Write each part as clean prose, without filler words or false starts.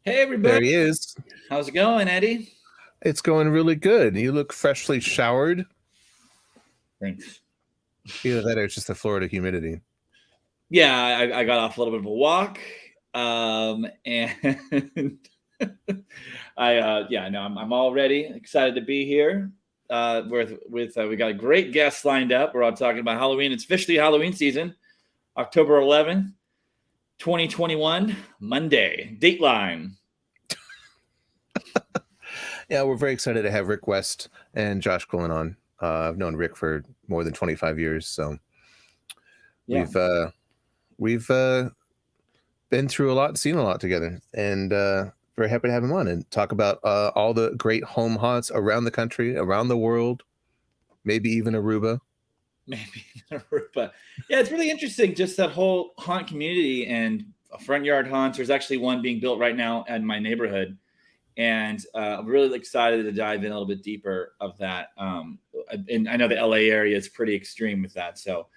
Hey There everybody, he is. how's it going, Eddie? It's going really good. You look freshly showered. Thanks. Either that or it's just the Florida humidity. Yeah, I got off a little bit of a walk, and I'm all ready, excited to be here. We got a great guest lined up. We're all talking about Halloween. It's officially Halloween season, October 11th, 2021, Monday. Dateline. Yeah, we're very excited to have Rick West and Josh Quillin on. I've known Rick for more than 25 years, so Yeah, we've been through a lot, seen a lot together, and very happy to have him on and talk about all the great home haunts around the country, around the world, maybe even Aruba. maybe, but yeah, it's really interesting. Just that whole haunt community and front yard haunts. There's actually one being built right now in my neighborhood, and I'm really excited to dive in a little bit deeper of that. And I know the LA area is pretty extreme with that, so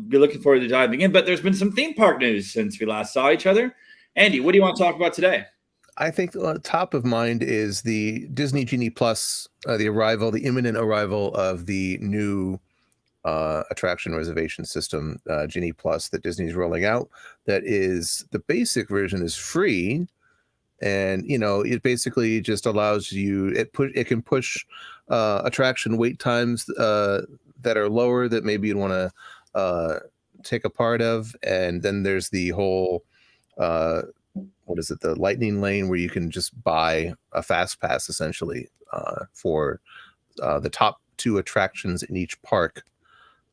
be looking forward to diving in. But there's been some theme park news since we last saw each other. Andy, what do you want to talk about today? I think top of mind is the Disney Genie Plus, the imminent arrival of the new attraction reservation system, Genie Plus, that Disney's rolling out. That is, the basic version is free, and it basically just allows you, it can push attraction wait times that are lower that maybe you'd want to take a part of, and then there's the whole what is it, the lightning lane, where you can just buy a fast pass essentially for the top two attractions in each park.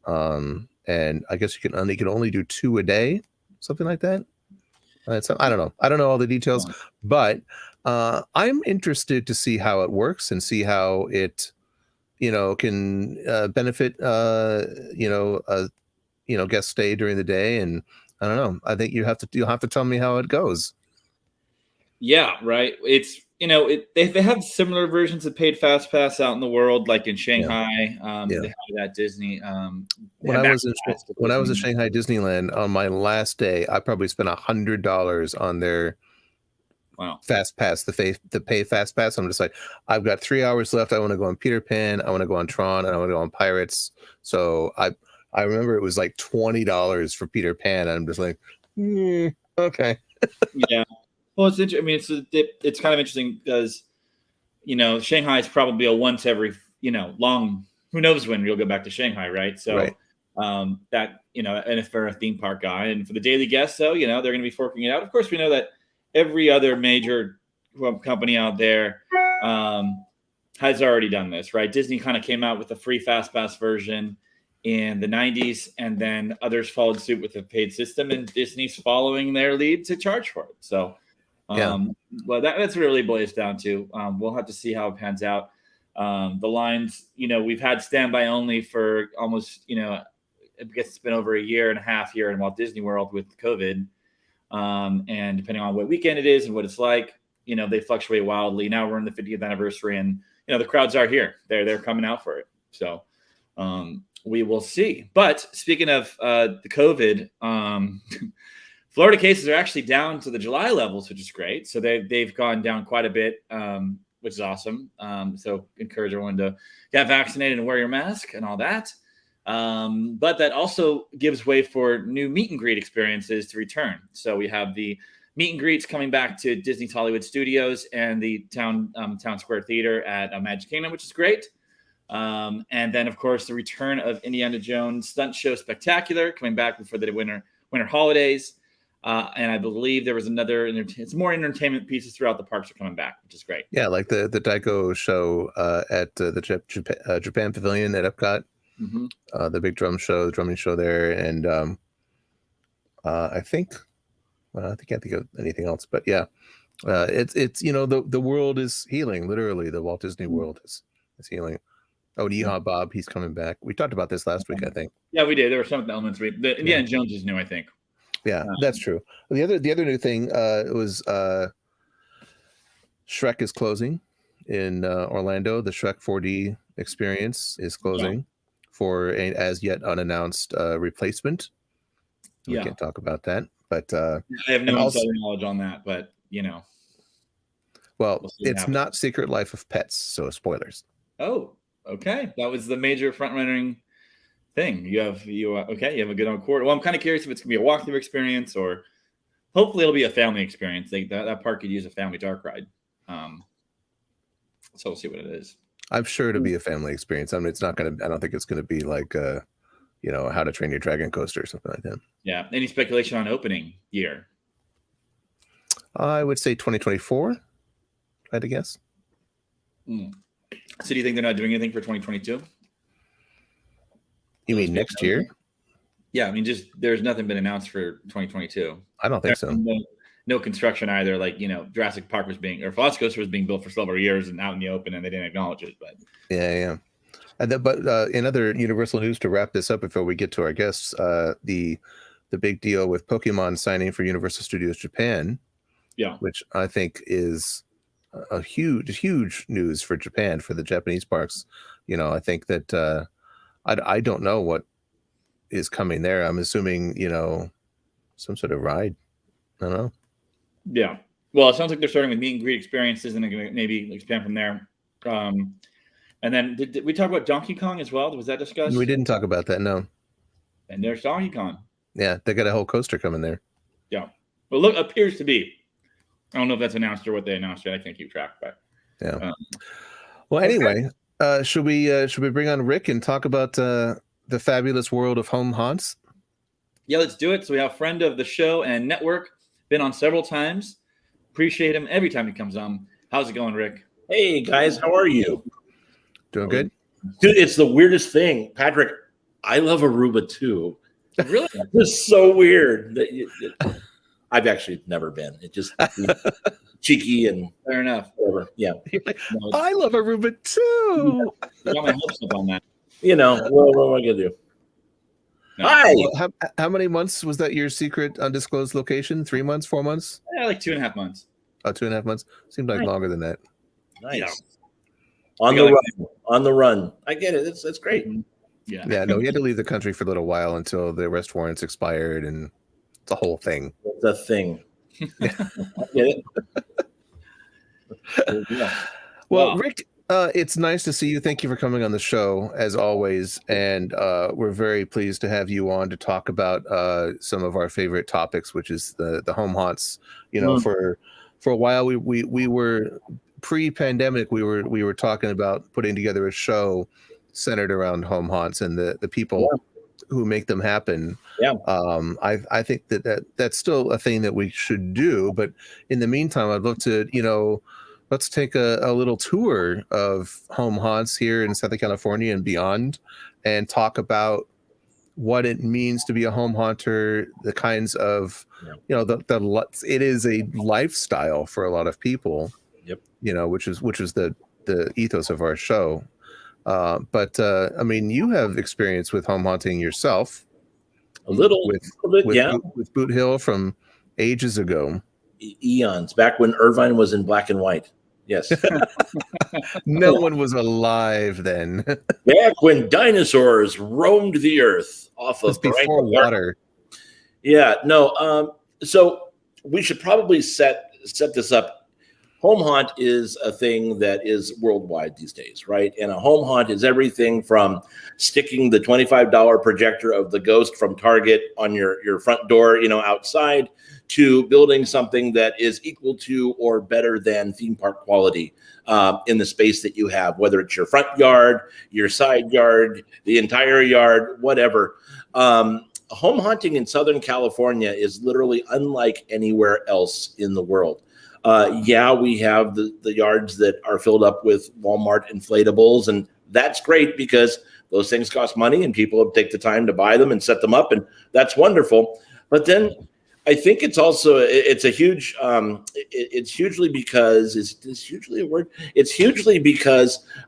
And I guess you can only do two a day, something like that. So I don't know. I don't know all the details, but I'm interested to see how it works and see how it, can benefit, guest stay during the day. And I don't know. I think you'll have to tell me how it goes. Yeah, right. It's they have similar versions of paid fast pass out in the world, like in Shanghai. Yeah. They have that Disney. When I was at Shanghai Disneyland on my last day, I probably spent $100 on their fast pass, the pay fast pass. I'm just like, I've got 3 hours left. I want to go on Peter Pan. I want to go on Tron. And I want to go on Pirates. So I remember it was like $20 for Peter Pan. And I'm just like, okay. Yeah. Well, it's interesting. I mean, it's kind of interesting because Shanghai is probably a once every long. Who knows when you'll go back to Shanghai, right? So right. That and if they're a theme park guy, and for the daily guests, though, they're going to be forking it out. Of course, we know that every other major company out there has already done this, right? Disney kind of came out with a free fast pass version in the 90s, and then others followed suit with a paid system, and Disney's following their lead to charge for it. So well, that's what it really boils down to. We'll have to see how it pans out. The lines, we've had standby only for almost, I guess it's been over a year and a half here in Walt Disney World with COVID. And depending on what weekend it is and what it's like, they fluctuate wildly. Now we're in the 50th anniversary, and the crowds are here. They're coming out for it. So we will see. But speaking of the COVID, Florida cases are actually down to the July levels, which is great. So they've gone down quite a bit, which is awesome. So encourage everyone to get vaccinated and wear your mask and all that. But that also gives way for new meet and greet experiences to return. So we have the meet and greets coming back to Disney's Hollywood Studios and the Town Square Theater at Magic Kingdom, which is great. And then, of course, the return of Indiana Jones Stunt Show Spectacular coming back before the winter holidays. And I believe there was it's more entertainment pieces throughout the parks are coming back, which is great. Yeah, like the Daiko show at the Japan Pavilion at Epcot. Mm-hmm. The big drumming show there. And I think I can't think of anything else, but yeah, it's the world is healing. Literally, the Walt Disney World is healing. Oh, Yeehaw Bob, he's coming back. We talked about this last week, I think. Yeah, we did. There were some elements. The Indiana Jones is new, I think. Yeah, that's true. The other new thing was Shrek is closing in Orlando. The Shrek 4D experience is closing for an as yet unannounced replacement. We can't talk about that, but I have no insider knowledge on that, but Well, We'll see what it's happens. not Secret Life of Pets, so spoilers. Oh, okay. That was the major front running thing. You have a good on court. Well, I'm kind of curious if it's gonna be a walkthrough experience or hopefully it'll be a family experience. That park could use a family dark ride. So we'll see what it is. I'm sure it'll be a family experience. I mean, I don't think it's gonna be like How to Train Your Dragon coaster or something like that. Yeah. Any speculation on opening year? I would say 2024. I'd guess. So do you think they're not doing anything for 2022? You mean next year? Yeah, I mean, just there's nothing been announced for 2022. I don't think so. No construction either. Like, Jurassic Park or Velocicoaster was being built for several years and out in the open, and they didn't acknowledge it. But yeah. But in other Universal news, to wrap this up before we get to our guests, the big deal with Pokemon signing for Universal Studios Japan, which I think is a huge news for Japan, for the Japanese parks. I think that I don't know what is coming there. I'm assuming some sort of ride. I don't know. Yeah. Well, it sounds like they're starting with meet and greet experiences and they're going to maybe expand from there. And then did we talk about Donkey Kong as well? Was that discussed? We didn't talk about that, no. And there's Donkey Kong. Yeah, they got a whole coaster coming there. Yeah. Well, look, appears to be. I don't know if that's announced or what they announced yet. I can't keep track, but yeah. Well, anyway, should we bring on Rick and talk about the fabulous world of home haunts? Yeah, let's do it. So we have a friend of the show and network, been on several times. Appreciate him every time he comes on. How's it going, Rick? Hey guys, how are you? Doing good, dude. It's the weirdest thing, Patrick. I love Aruba too. Really? It's so weird. I've actually never been. It just cheeky and fair enough. Whatever. Yeah. I love Aruba too. I got my hopes up on that. What am I gonna do? No. Hi. Well, how many months was that your secret undisclosed location? 3 months, 4 months? Yeah, like 2.5 months. Oh, 2.5 months. Seemed like longer than that. Nice. Yeah. On the run. I get it. That's great. Yeah. Yeah. No, he had to leave the country for a little while until the arrest warrants expired, and it's a whole thing. It's a thing. I get it. Well, Rick, it's nice to see you. Thank you for coming on the show as always, and we're very pleased to have you on to talk about some of our favorite topics, which is the home haunts. For a while we were pre-pandemic. We were talking about putting together a show centered around home haunts and the people who make them happen. Yeah. I think that's still a thing that we should do. But in the meantime, I'd love to let's take a little tour of home haunts here in Southern California and beyond, and talk about what it means to be a home haunter, the kinds of, it is a lifestyle for a lot of people. Yep. Which is the ethos of our show. But I mean, you have experience with home haunting yourself. A little bit, with Boot Hill from ages ago. Eons, back when Irvine was in black and white. Yes. No one was alive then. Back when dinosaurs roamed the earth off of before water. Yeah, no. So we should probably set this up. Home haunt is a thing that is worldwide these days, right? And a home haunt is everything from sticking the $25 projector of the ghost from Target on your front door, outside, to building something that is equal to or better than theme park quality in the space that you have, whether it's your front yard, your side yard, the entire yard, whatever. Home haunting in Southern California is literally unlike anywhere else in the world. We have the yards that are filled up with Walmart inflatables, and that's great because those things cost money and people take the time to buy them and set them up, and that's wonderful. But then I think it's also it's hugely because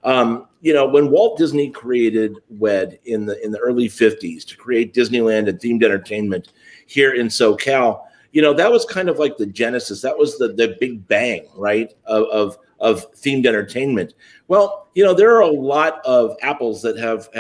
when Walt Disney created WED in the early 50s to create Disneyland and themed entertainment here in SoCal, that was kind of like the genesis. That was the big bang, right, of themed entertainment. Well, there are a lot of apples that have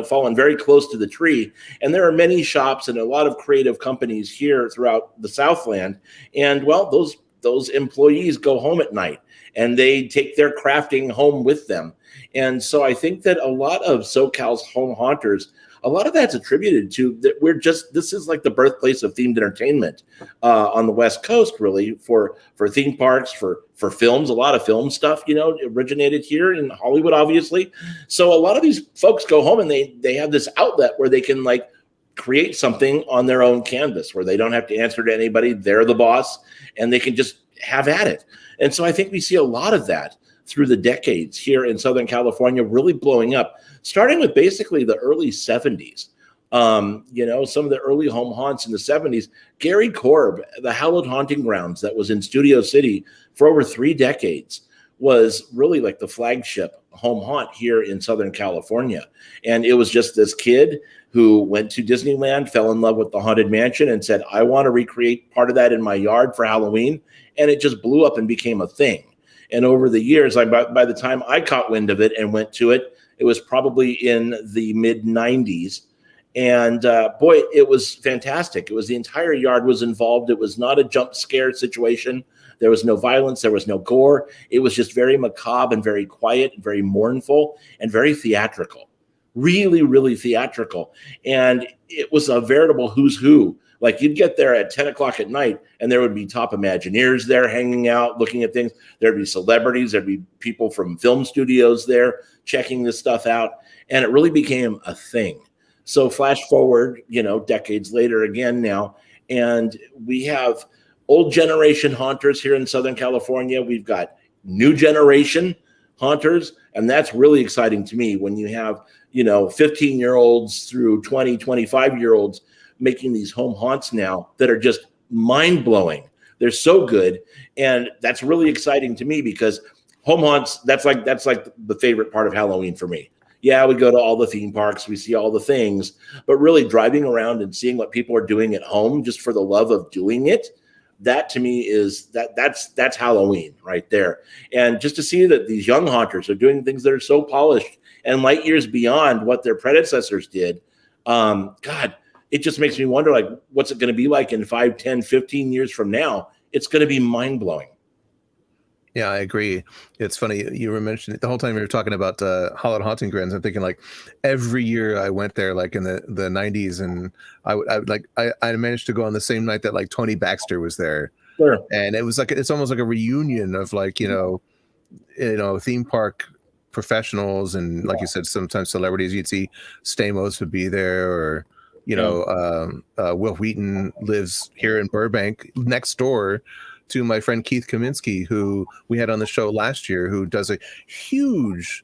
fallen very close to the tree. And there are many shops and a lot of creative companies here throughout the Southland. And, well, those those employees go home at night and they take their crafting home with them. And so I think that a lot of SoCal's home haunters, a lot of that's attributed to that this is like the birthplace of themed entertainment on the West Coast, really, for theme parks, for films. A lot of film stuff, originated here in Hollywood, obviously. So a lot of these folks go home and they have this outlet where they can like create something on their own canvas, where they don't have to answer to anybody. They're the boss and they can just have at it. And so I think we see a lot of that through the decades here in Southern California, really blowing up, starting with basically the early 70s. Some of the early home haunts in the 70s. Gary Korb, the Hallowed Haunting Grounds that was in Studio City for over 3 decades, was really like the flagship home haunt here in Southern California. And it was just this kid who went to Disneyland, fell in love with the Haunted Mansion, and said, I want to recreate part of that in my yard for Halloween. And it just blew up and became a thing. And over the years, by the time I caught wind of it and went to it, it was probably in the mid 90s. And boy, it was fantastic. It was the entire yard was involved. It was not a jump scare situation. There was no violence. There was no gore. It was just very macabre and very quiet and very mournful and very theatrical. Really, really theatrical. And it was a veritable who's who. Like you'd get there at 10 o'clock at night and there would be top Imagineers there hanging out, looking at things. There'd be celebrities. There'd be people from film studios there checking this stuff out. And it really became a thing. So flash forward, decades later again now, and we have old generation haunters here in Southern California. We've got new generation haunters. And that's really exciting to me when you have, 15-year-olds through 20, 25-year-olds making these home haunts now that are just mind-blowing. They're so good. And that's really exciting to me because home haunts, that's like the favorite part of Halloween for me. Yeah, we go to all the theme parks, we see all the things, but really driving around and seeing what people are doing at home just for the love of doing it, that to me is that's Halloween right there. And just to see that these young haunters are doing things that are so polished and light years beyond what their predecessors did, God, it just makes me wonder, like, what's it going to be like in 5, 10, 15 years from now? It's going to be mind-blowing. Yeah, I agree. It's funny. You were mentioning the whole time you were talking about Hallowed Haunting Grounds. I'm thinking like every year I went there, like in the 90s, and I managed to go on the same night that like Tony Baxter was there. Sure. And it was like, it's almost like a reunion of like, theme park professionals. And like you said, sometimes celebrities, you'd see Stamos would be there, or, Will Wheaton lives here in Burbank next door to my friend Keith Kaminsky, who we had on the show last year, who does a huge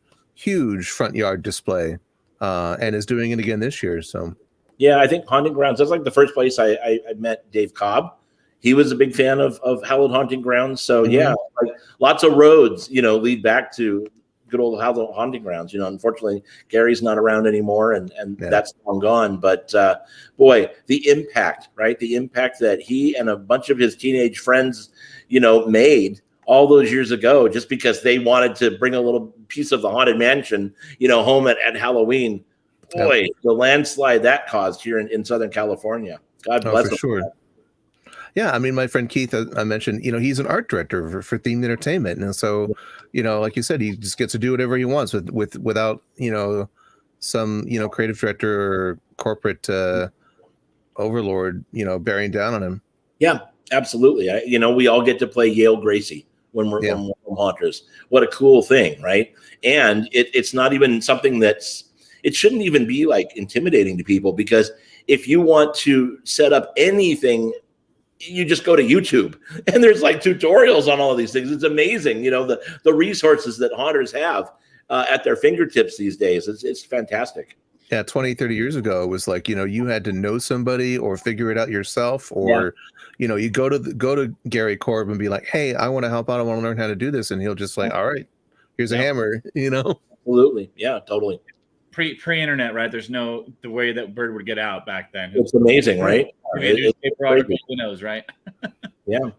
front yard display and is doing it again this year. So, yeah, I think Haunting Grounds, that's like the first place I met Dave Cobb. He was a big fan of Hallowed Haunting Grounds. So, yeah, like lots of roads, lead back to good old Hallowed Haunting Grounds. Unfortunately, Gary's not around anymore, and that's long gone. But boy, the impact, right? The impact that he and a bunch of his teenage friends, made all those years ago, just because they wanted to bring a little piece of the Haunted Mansion, home at Halloween. Boy, the landslide that caused here in Southern California. God bless him. For sure. Yeah, I mean, my friend Keith, I mentioned, he's an art director for themed entertainment, and so, like you said, he just gets to do whatever he wants without, some, creative director or corporate overlord, bearing down on him. Yeah, absolutely. We all get to play Yale Gracie when we're home haunters. What a cool thing, right? And it's not even something it shouldn't even be like intimidating to people, because if you want to set up anything, you just go to YouTube and there's like tutorials on all of these things. It's amazing, the resources that haunters have at their fingertips these days. It's fantastic. Yeah, 20, 30 years ago, it was like, you had to know somebody or figure it out yourself, or, you go to Gary Korb and be like, hey, I want to help out. I want to learn how to do this. And he'll just like, all right, here's a hammer, Absolutely. Yeah, totally. Pre-internet, right? There's no the way that word would get out back then. It's amazing, right? Newspaper article, who knows, right? Yeah.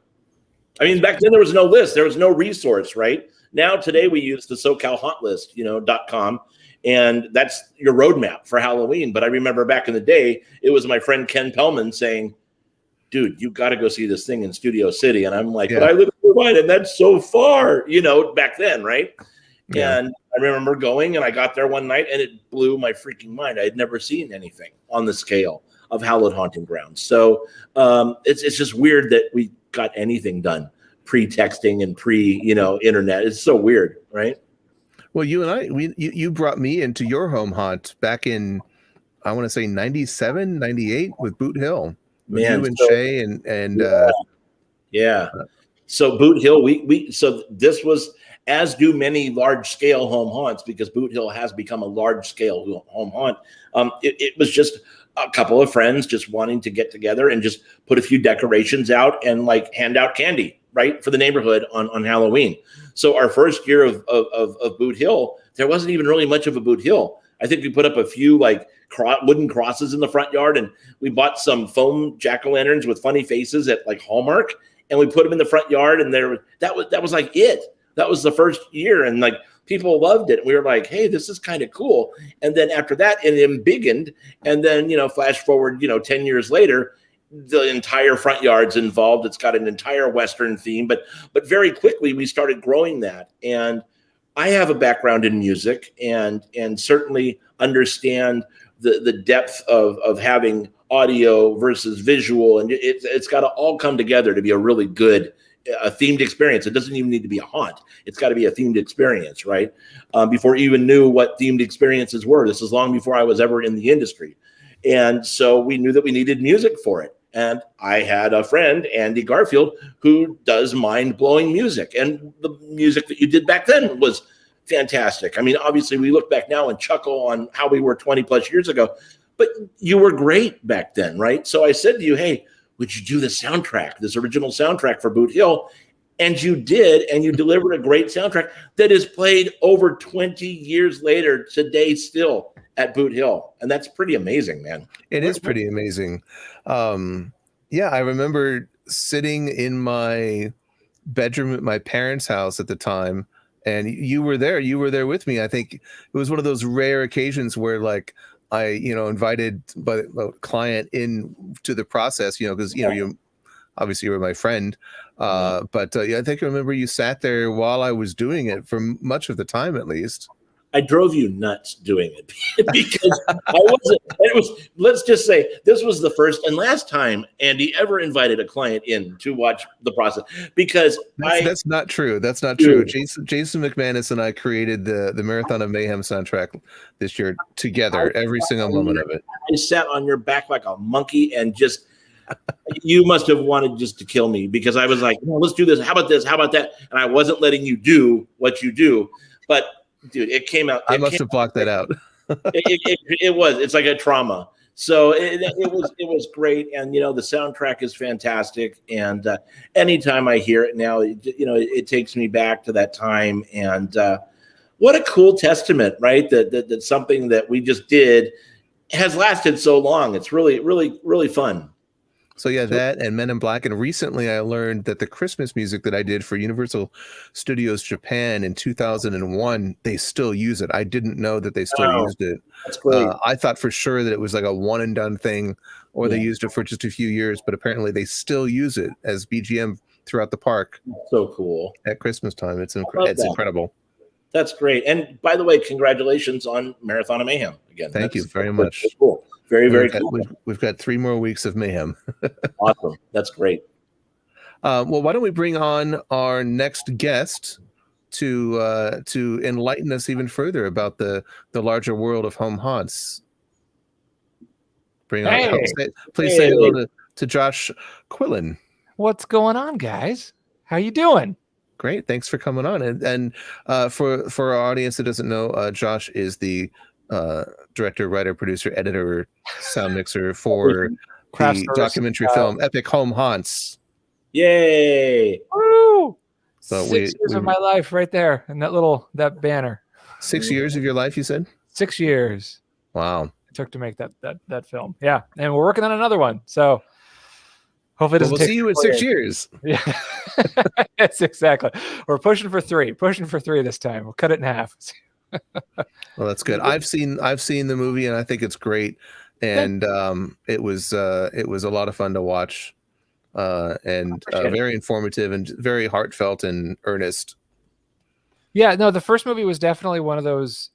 I mean, back then there was no list. There was no resource, right? Now, today we use the SoCal Haunt List, .com, and that's your roadmap for Halloween. But I remember back in the day, it was my friend Ken Pellman saying, dude, you got to go see this thing in Studio City. And I'm like, Yeah. but I live in Irvine and that's so far, back then, right? Yeah. And I remember going, and I got there one night and it blew my freaking mind. I had never seen anything on the scale of Hallowed Haunting Grounds. So it's just weird that we got anything done pre-texting and internet. It's so weird, right? Well, you brought me into your home haunt back in, I want to say 97, 98 with Boot Hill. With Man, you and so, Shay and yeah. So Boot Hill, so this was, as do many large scale home haunts, because Boot Hill has become a large scale home haunt. It was just a couple of friends just wanting to get together and just put a few decorations out and like hand out candy, right, for the neighborhood on Halloween. So our first year of Boot Hill, there wasn't even really much of a Boot Hill. I think we put up a few like wooden crosses in the front yard, and we bought some foam jack-o'-lanterns with funny faces at like Hallmark, and we put them in the front yard, and that was like it. That was the first year, and like people loved it. We were like, hey, this is kind of cool. And then after that, it embiggened, and then flash forward 10 years later, the entire front yard's involved. It's got an entire Western theme, but very quickly we started growing that. And I have a background in music and certainly understand the depth of having audio versus visual, and it's got to all come together to be a really good themed experience. It doesn't even need to be a haunt. It's got to be a themed experience, right? Before you even knew what themed experiences were. This is long before I was ever in the industry. And so we knew that we needed music for it. And I had a friend, Andy Garfield, who does mind-blowing music. And the music that you did back then was fantastic. I mean, obviously, we look back now and chuckle on how we were 20 plus years ago, but you were great back then, right? So I said to you, hey, would you do the soundtrack, this original soundtrack for Boot Hill? And you did, and you delivered a great soundtrack that is played over 20 years later today still at Boot Hill. And that's pretty amazing, man. It is pretty amazing. Yeah, I remember sitting in my bedroom at my parents' house at the time, and you were there. You were there with me. I think it was one of those rare occasions where, like, I, invited a client in to the process, because, you obviously were my friend. But I think I remember you sat there while I was doing it for much of the time, at least. I drove you nuts doing it because let's just say this was the first and last time Andy ever invited a client in to watch the process, because that's not true. That's not true. Jason McManus and I created the Marathon of Mayhem soundtrack this year together, every single moment of it. I sat on your back like a monkey and just, you must have wanted just to kill me, because I was like, well, let's do this. How about this? How about that? And I wasn't letting you do what you do, but dude, it came out. I must have blocked that out. It's like a trauma. So it was great. And, the soundtrack is fantastic. And anytime I hear it now, it takes me back to that time. And what a cool testament, right? That something that we just did has lasted so long. It's really, really, really fun. So yeah, that and Men in Black. And recently I learned that the Christmas music that I did for Universal Studios Japan in 2001, they still use it. I didn't know that they still used it. That's great. I thought for sure that it was like a one and done thing, or they used it for just a few years, but apparently they still use it as BGM throughout the park. So cool. At Christmas time. It's incredible. That's great. And by the way, congratulations on Marathon of Mayhem again. Thank you very much. Cool. Very, very cool. We've got 3 more weeks of mayhem. Awesome. That's great. Well, why don't we bring on our next guest to enlighten us even further about the larger world of home haunts? Please say hello to Josh Quillin. What's going on, guys? How you doing? Great. Thanks for coming on. And for our audience that doesn't know, Josh is the director, writer, producer, editor, sound mixer for the documentary film Epic Home Haunts. Yay! Woo! So 6 years of my life right there, and that banner. 6 years of your life, you said? 6 years. Wow. It took to make that film. Yeah, and we're working on another one. So hopefully it doesn't we'll see you in 6 years. Yeah, yes, exactly. We're pushing for 3 this time. We'll cut it in half. Well, that's good. I've seen the movie and I think it's great. And it was a lot of fun to watch. and Appreciate it. very informative and very heartfelt and earnest. Yeah, no, the first movie was definitely one of those,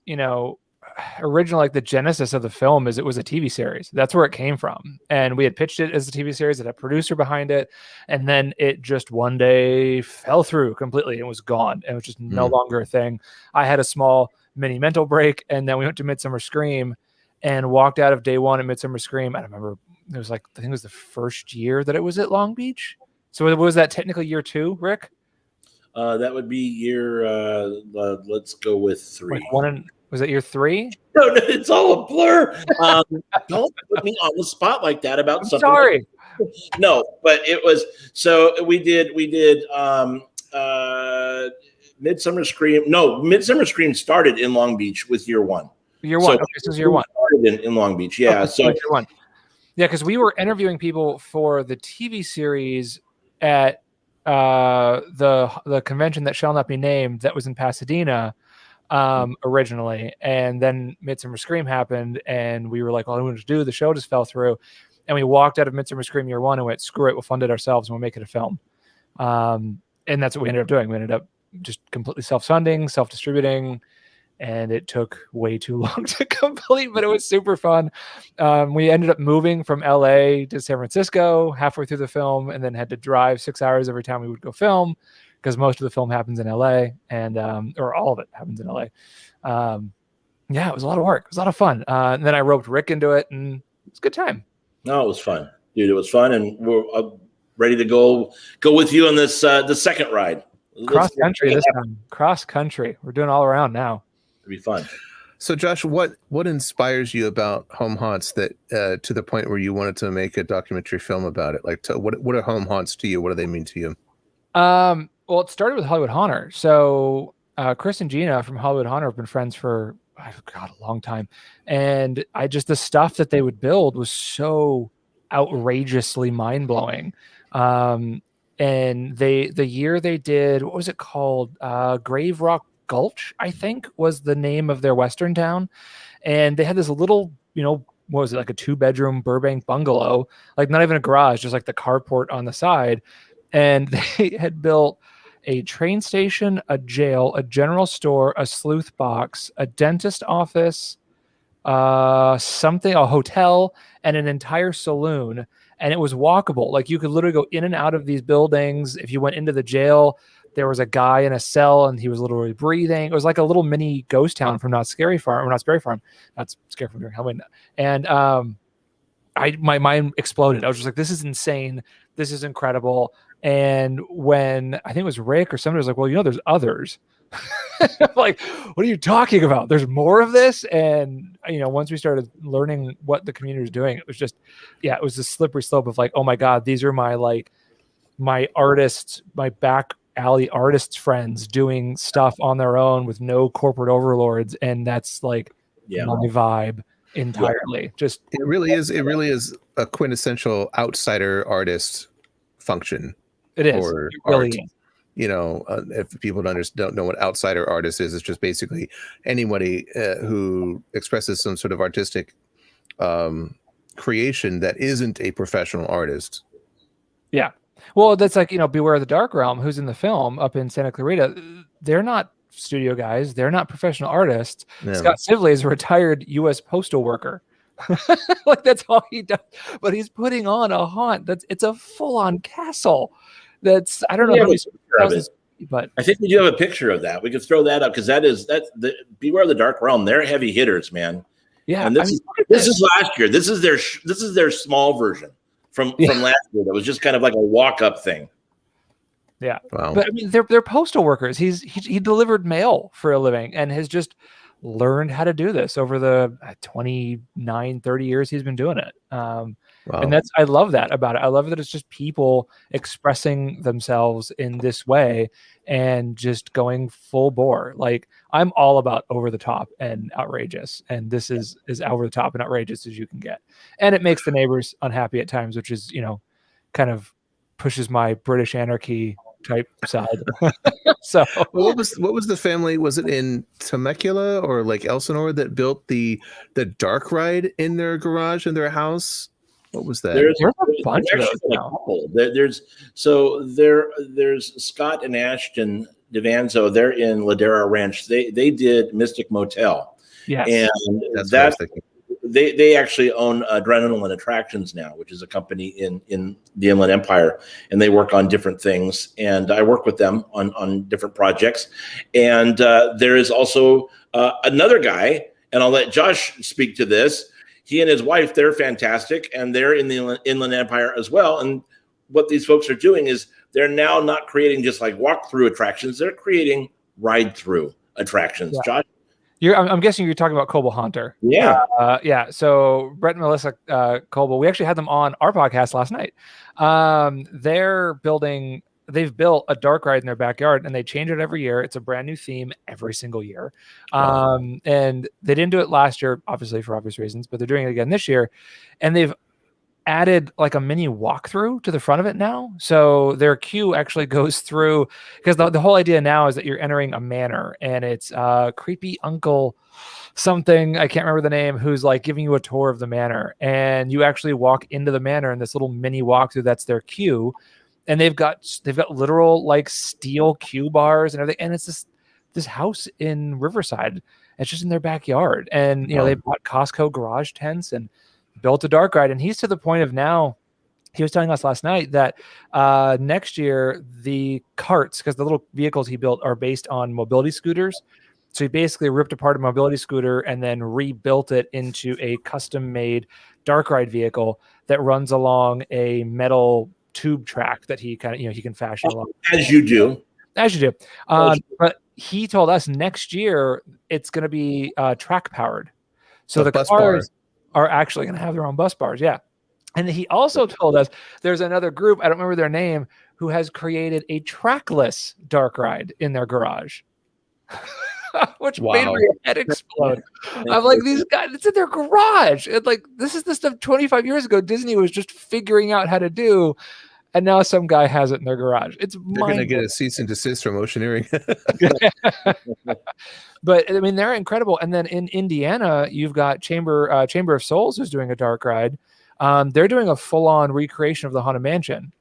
original, like the genesis of the film is it was a TV series. That's where it came from. And we had pitched it as a TV series, it had a producer behind it. And then it just one day fell through completely and was gone. It was just no longer a thing. I had a small mini mental break, and then we went to Midsummer Scream and walked out of day one at Midsummer Scream. I don't remember. It was like, I think it was the first year that it was at Long Beach. So was that technically year 2, Rick? That would be year. Let's go with 3. Was that year 3? No, it's all a blur. Don't put me on the spot like that about something. Sorry. No, but it was. So we did. Midsummer Scream. No, Midsummer Scream started in Long Beach with year 1. Year 1. Okay, so year 1. Started in Long Beach. Yeah. Okay, so year 1. Yeah, because we were interviewing people for the TV series at the convention that shall not be named that was in Pasadena originally, and then Midsummer Scream happened, and we were like, "Well, I wanted to do the show just fell through," and we walked out of Midsummer Scream year 1 and went, "Screw it, we'll fund it ourselves and we'll make it a film," and that's what we ended up doing. We ended up just completely self-funding, self-distributing. And it took way too long to complete, but it was super fun. We ended up moving from LA to San Francisco halfway through the film, and then had to drive 6 hours every time we would go film, because most of the film happens in LA, and or all of it happens in LA. Yeah, it was a lot of work. It was a lot of fun. And then I roped Rick into it, and it was a good time. No, it was fun, dude. It was fun, and we're ready to go with you on this the second ride. Cross country this time. Cross country. We're doing all around now. It'll be fun. So, Josh, what inspires you about home haunts that to the point where you wanted to make a documentary film about it? Like, what are home haunts to you? What do they mean to you? Well, it started with Hollywood Haunter. So Chris and Gina from Hollywood Haunter have been friends for a long time, and the stuff that they would build was so outrageously mind blowing. And the year they did, what was it called? Grave Rock Gulch, I think, was the name of their western town, and they had this little, what was it, like a 2-bedroom Burbank bungalow, like not even a garage, just like the carport on the side, and they had built a train station, a jail, a general store, a sleuth box, a dentist office, a hotel, and an entire saloon, and it was walkable. Like you could literally go in and out of these buildings. If you went into the jail, there was a guy in a cell and he was literally breathing. It was like a little mini ghost town from Not Scary Farm during Halloween. And my mind exploded. I was just like, this is insane. This is incredible. And when I think it was Rick or somebody was like, well, there's others. Like, what are you talking about? There's more of this. And, once we started learning what the community was doing, it was just, it was this slippery slope of like, oh my God, these are my artists, my back alley artists friends doing stuff on their own with no corporate overlords, and that's like my vibe entirely. Just it really is a quintessential outsider artist function. It is. Or it really art. Is. If people don't know what outsider artist is, it's just basically anybody who expresses some sort of artistic creation that isn't a professional artist. Yeah. Well, that's like, Beware of the Dark Realm, who's in the film up in Santa Clarita. They're not studio guys. They're not professional artists. Yeah. Scott Sibley is a retired U.S. postal worker. Like that's all he does. But he's putting on a haunt. It's a full-on castle. That's, I don't know how many houses, but I think we do have a picture of that. We could throw that up because that's the Beware of the Dark Realm. They're heavy hitters, man. Yeah. And this is last year. This is their small version. From last year, that was just kind of like a walk-up thing. Yeah, wow. But I mean, they're postal workers. He delivered mail for a living and has just learned how to do this over the 29, 30 years he's been doing it. Wow. And I love that about it. I love that it's just people expressing themselves in this way and just going full bore. Like I'm all about over the top and outrageous, and this is as over the top and outrageous as you can get. And it makes the neighbors unhappy at times, which is, kind of pushes my British anarchy type side. So what was the family? Was it in Temecula or like Elsinore that built the dark ride in their garage in their house? What was that? There's There's a bunch of actually those a now. couple. There's Scott and Ashton Devanzo. They're in Ladera Ranch. They did Mystic Motel, Yes. and That's what I was thinking. they actually own Adrenaline Attractions now, which is a company in the Inland Empire, and they work on different things. And I work with them on different projects. And there is also another guy, and I'll let Josh speak to this. He and his wife, they're fantastic, and they're in the Inland Empire as well. And what these folks are doing is they're now not creating just like walk-through attractions; they're creating ride-through attractions. Yeah. Josh, I'm guessing you're talking about Coble Haunter. yeah, Yeah. So Brett and Melissa Coble, we actually had them on our podcast last night. They've built a dark ride in their backyard, and they change it every year. It's a brand new theme every single year. And they didn't do it last year, obviously for obvious reasons, but they're doing it again this year. And they've added like a mini walkthrough to the front of it now. So their queue actually goes through, because the whole idea now is that you're entering a manor, and it's creepy uncle something, I can't remember the name, who's like giving you a tour of the manor, and you actually walk into the manor in this little mini walkthrough. That's their queue. And they've got literal like steel queue bars and everything. And it's this house in Riverside. It's just in their backyard. And they bought Costco garage tents and built a dark ride. And he's to the point of now, he was telling us last night that next year the carts, because the little vehicles he built are based on mobility scooters. So he basically ripped apart a mobility scooter and then rebuilt it into a custom made dark ride vehicle that runs along a metal tube track that he kind of, he can fashion along. as you do. But he told us next year it's going to be track powered. So the cars are actually going to have their own bus bars. Yeah. And he also told us there's another group, I don't remember their name, who has created a trackless dark ride in their garage. Which made my head explode. I'm like, these guys, it's in their garage. And like, this is the stuff 25 years ago Disney was just figuring out how to do, and now some guy has it in their garage. It's They're going to get a cease and desist from Oceaneering. But I mean, they're incredible. And then in Indiana, you've got Chamber of Souls who's doing a dark ride. They're doing a full-on recreation of the Haunted Mansion.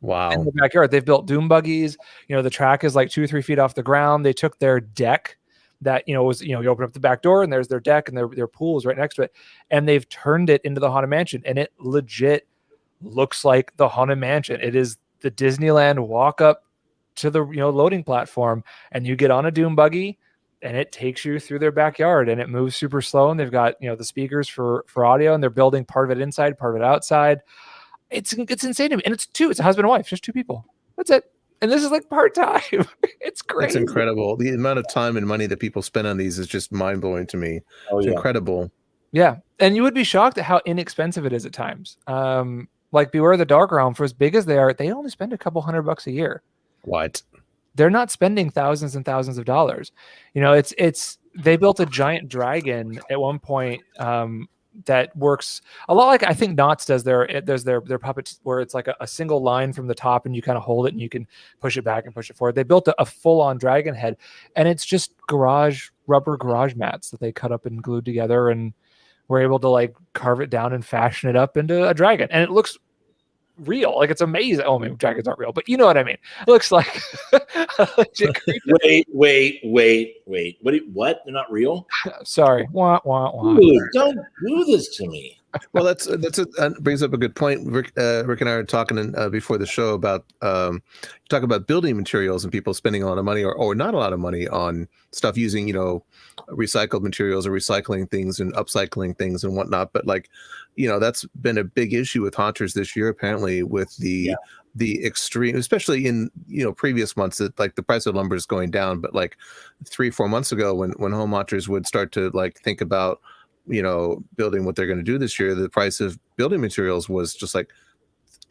Wow. In the backyard, they've built doom buggies. The track is like 2 or 3 feet off the ground. They took their deck that was you open up the back door and there's their deck and their pool is right next to it, and they've turned it into the Haunted Mansion, and it legit looks like the Haunted Mansion. It is the Disneyland walk up to the loading platform, and you get on a doom buggy and it takes you through their backyard, and it moves super slow, and they've got the speakers for audio, and they're building part of it inside, part of it outside. It's insane to me. And it's a husband and wife, just 2 people. That's it. And this is like part-time. It's great. It's incredible. The amount of time and money that people spend on these is just mind-blowing to me. It's incredible. Yeah. And you would be shocked at how inexpensive it is at times. Like Beware the Dark Realm, for as big as they are, they only spend a couple $100 a year. What? They're not spending thousands and thousands of dollars. They built a giant dragon at one point that works a lot like I think Knott's does their puppets, where it's like a single line from the top, and you kind of hold it and you can push it back and push it forward. They built a full-on dragon head, and it's just rubber garage mats that they cut up and glued together, and were able to like carve it down and fashion it up into a dragon, and it looks real. Like, it's amazing. Oh, maybe dragons aren't real, but you know what I mean. It looks like legit creepy. Wait. What? They're not real? Sorry. Wah, wah, wah. Dude, don't do this to me. Well, that brings up a good point. Rick and I were talking before the show about talk about building materials and people spending a lot of money or not a lot of money on stuff using recycled materials or recycling things and upcycling things and whatnot. But that's been a big issue with haunters this year, apparently, with the extreme, especially in previous months, that like the price of lumber is going down. But like 3-4 months ago, when home haunters would start to like think about building what they're going to do this year, the price of building materials was just like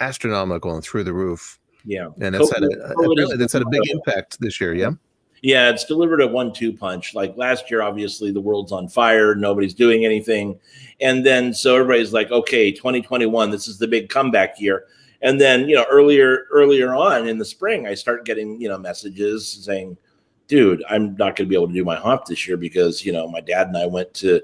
astronomical and through the roof. Yeah. And that's had a big impact this year. Yeah. Yeah. It's delivered a 1-2 punch. Like last year, obviously the world's on fire. Nobody's doing anything. And then, so everybody's like, okay, 2021, this is the big comeback year. And then, earlier on in the spring, I start getting, messages saying, dude, I'm not going to be able to do my haunt this year because, my dad and I went to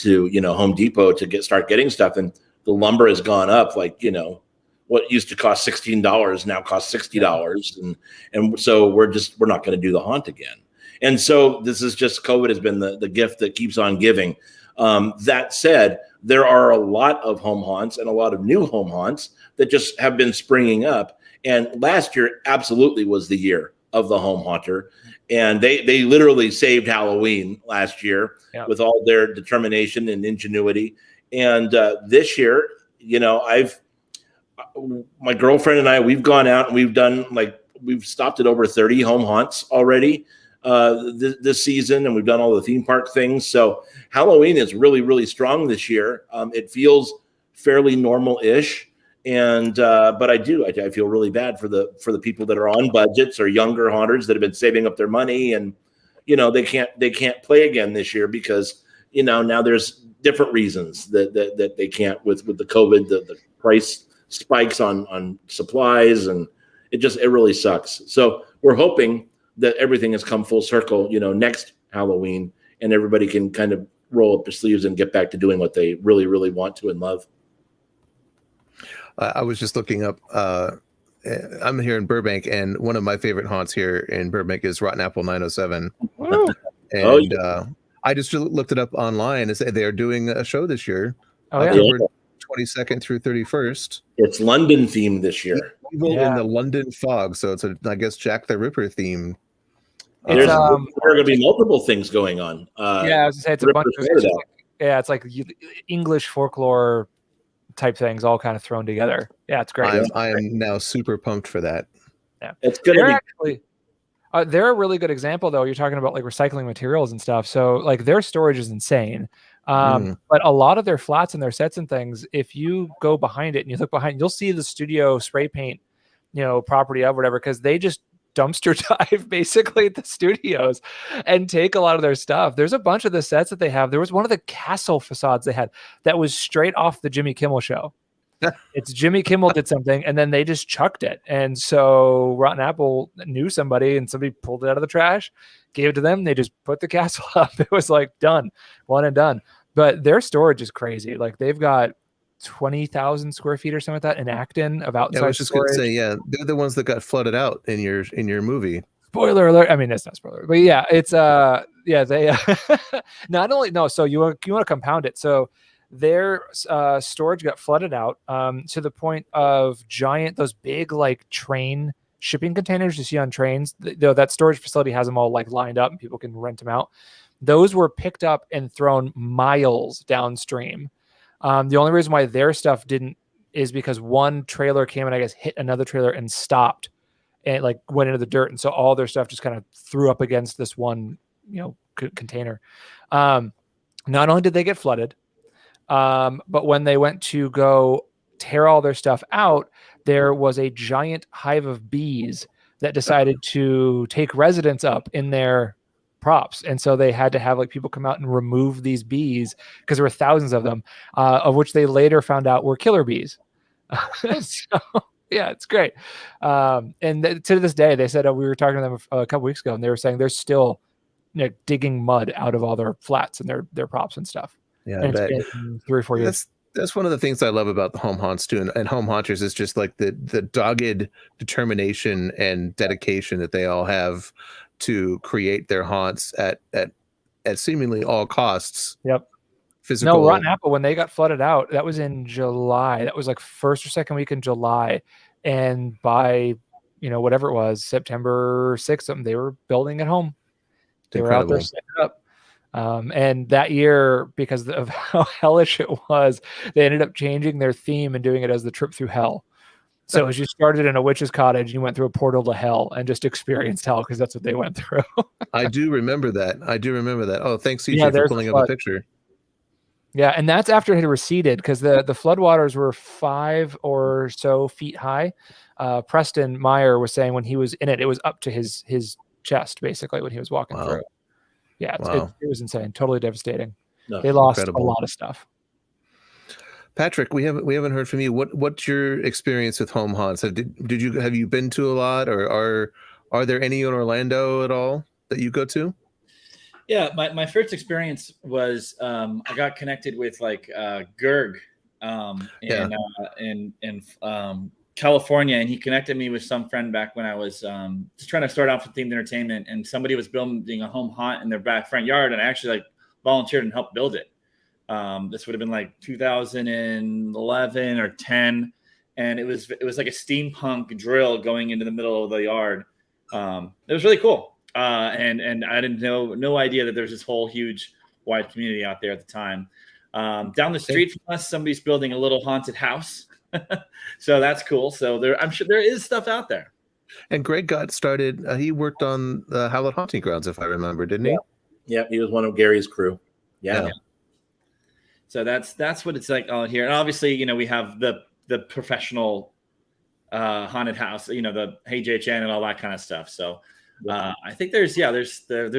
Home Depot to start getting stuff, and the lumber has gone up. Like, you know, what used to cost $16 now costs $60, and so we're not going to do the haunt again. And so this is just, COVID has been the gift that keeps on giving. That said, there are a lot of home haunts and a lot of new home haunts that just have been springing up. And last year absolutely was the year of the home haunter. And they literally saved Halloween last year with all their determination and ingenuity. And this year, you know, my girlfriend and I, we've gone out and we've stopped at over 30 home haunts already this season, and we've done all the theme park things. So Halloween is really, really strong this year. It feels fairly normal-ish, and but I feel really bad for the people that are on budgets or younger haunters that have been saving up their money, and you know they can't play again this year because you know now there's different reasons that they can't with the COVID, the price spikes on supplies, and it really sucks. So we're hoping that everything has come full circle, you know, next Halloween, and everybody can kind of roll up their sleeves and get back to doing what they really, really want to and love. I was just looking up, I'm here in Burbank, and one of my favorite haunts here in Burbank is Rotten Apple 907. And I just looked it up online and said they're doing a show this year, October 22nd through 31st. It's London themed this year. In the London fog, so it's I guess Jack the Ripper theme. There are going to be multiple things going on. I was gonna say it's a bunch of it's like English folklore type things all kind of thrown together. Yeah, it's great. I am now super pumped for that. Yeah, it's good. They're a really good example, though. You're talking about like recycling materials and stuff. So like their storage is insane. But a lot of their flats and their sets and things, if you go behind it and you look behind, you'll see the studio spray paint, you know, property of whatever, because they just dumpster dive basically at the studios and take a lot of their stuff. There's a bunch of the sets that they have. There was one of the castle facades they had that was straight off the Jimmy Kimmel show. It's Jimmy Kimmel did something and then they just chucked it. And so Rotten Apple knew somebody and somebody pulled it out of the trash, gave it to them. They just put the castle up. It was like done, one and done. But their storage is crazy. Like they've got 20,000 square feet or something like that in Acton of outside. I was just going to say, they're the ones that got flooded out in your movie. Spoiler alert. I mean, it's not spoiler, but yeah, it's they not only so you want to compound it. So their storage got flooded out to the point of those big like train shipping containers you see on trains. That storage facility has them all like lined up and people can rent them out. Those were picked up and thrown miles downstream. The only reason why their stuff didn't is because one trailer came and I guess hit another trailer and stopped and like went into the dirt. And so all their stuff just kind of threw up against this one, you know, container. Not only did they get flooded, but when they went to go tear all their stuff out, there was a giant hive of bees that decided to take residence up in their props. And so they had to have like people come out and remove these bees because there were thousands of them, of which they later found out were killer bees. So yeah, it's great. And to this day, they said, we were talking to them a couple weeks ago and they were saying they're still digging mud out of all their flats and their props and stuff. Yeah, and it's been 3 or 4 years. That's one of the things I love about the home haunts too, and home haunters is just like the dogged determination and dedication that they all have to create their haunts at seemingly all costs. Yep. Physical. No, Rotten Apple, when they got flooded out, that was in July. That was like first or second week in July, and by whatever it was, September 6th, something, they were building at home. They were out there setting it up. And that year, because of how hellish it was, they ended up changing their theme and doing it as the trip through hell. So as you started in a witch's cottage, you went through a portal to hell and just experienced hell because that's what they went through. I do remember that. Oh, thanks, CJ, for pulling up a picture. Yeah, and that's after it had receded because the floodwaters were 5 or so feet high. Preston Meyer was saying when he was in it, it was up to his chest, basically, when he was walking through it. Yeah, it was insane. Totally devastating. No, they lost a lot of stuff. Patrick, we haven't heard from you. What's your experience with home haunts? Have you been to a lot, or are there any in Orlando at all that you go to? Yeah, my first experience was I got connected with like Gerg Yeah. in California, and he connected me with some friend back when I was just trying to start off with themed entertainment, and somebody was building a home haunt in their back front yard, and I actually like volunteered and helped build it. This would have been like 2011 or 10, and it was like a steampunk drill going into the middle of the yard. It was really cool, and I didn't no idea that there's this whole huge wide community out there at the time. Down the street from us, somebody's building a little haunted house. So that's cool. So I'm sure there is stuff out there. And Greg got started. He worked on the Howlett Haunting Grounds, if I remember, didn't he? Yeah, he was one of Gary's crew. Yeah. So that's what it's like out here. And obviously, we have the professional haunted house, the HHN and all that kind of stuff. So I think there's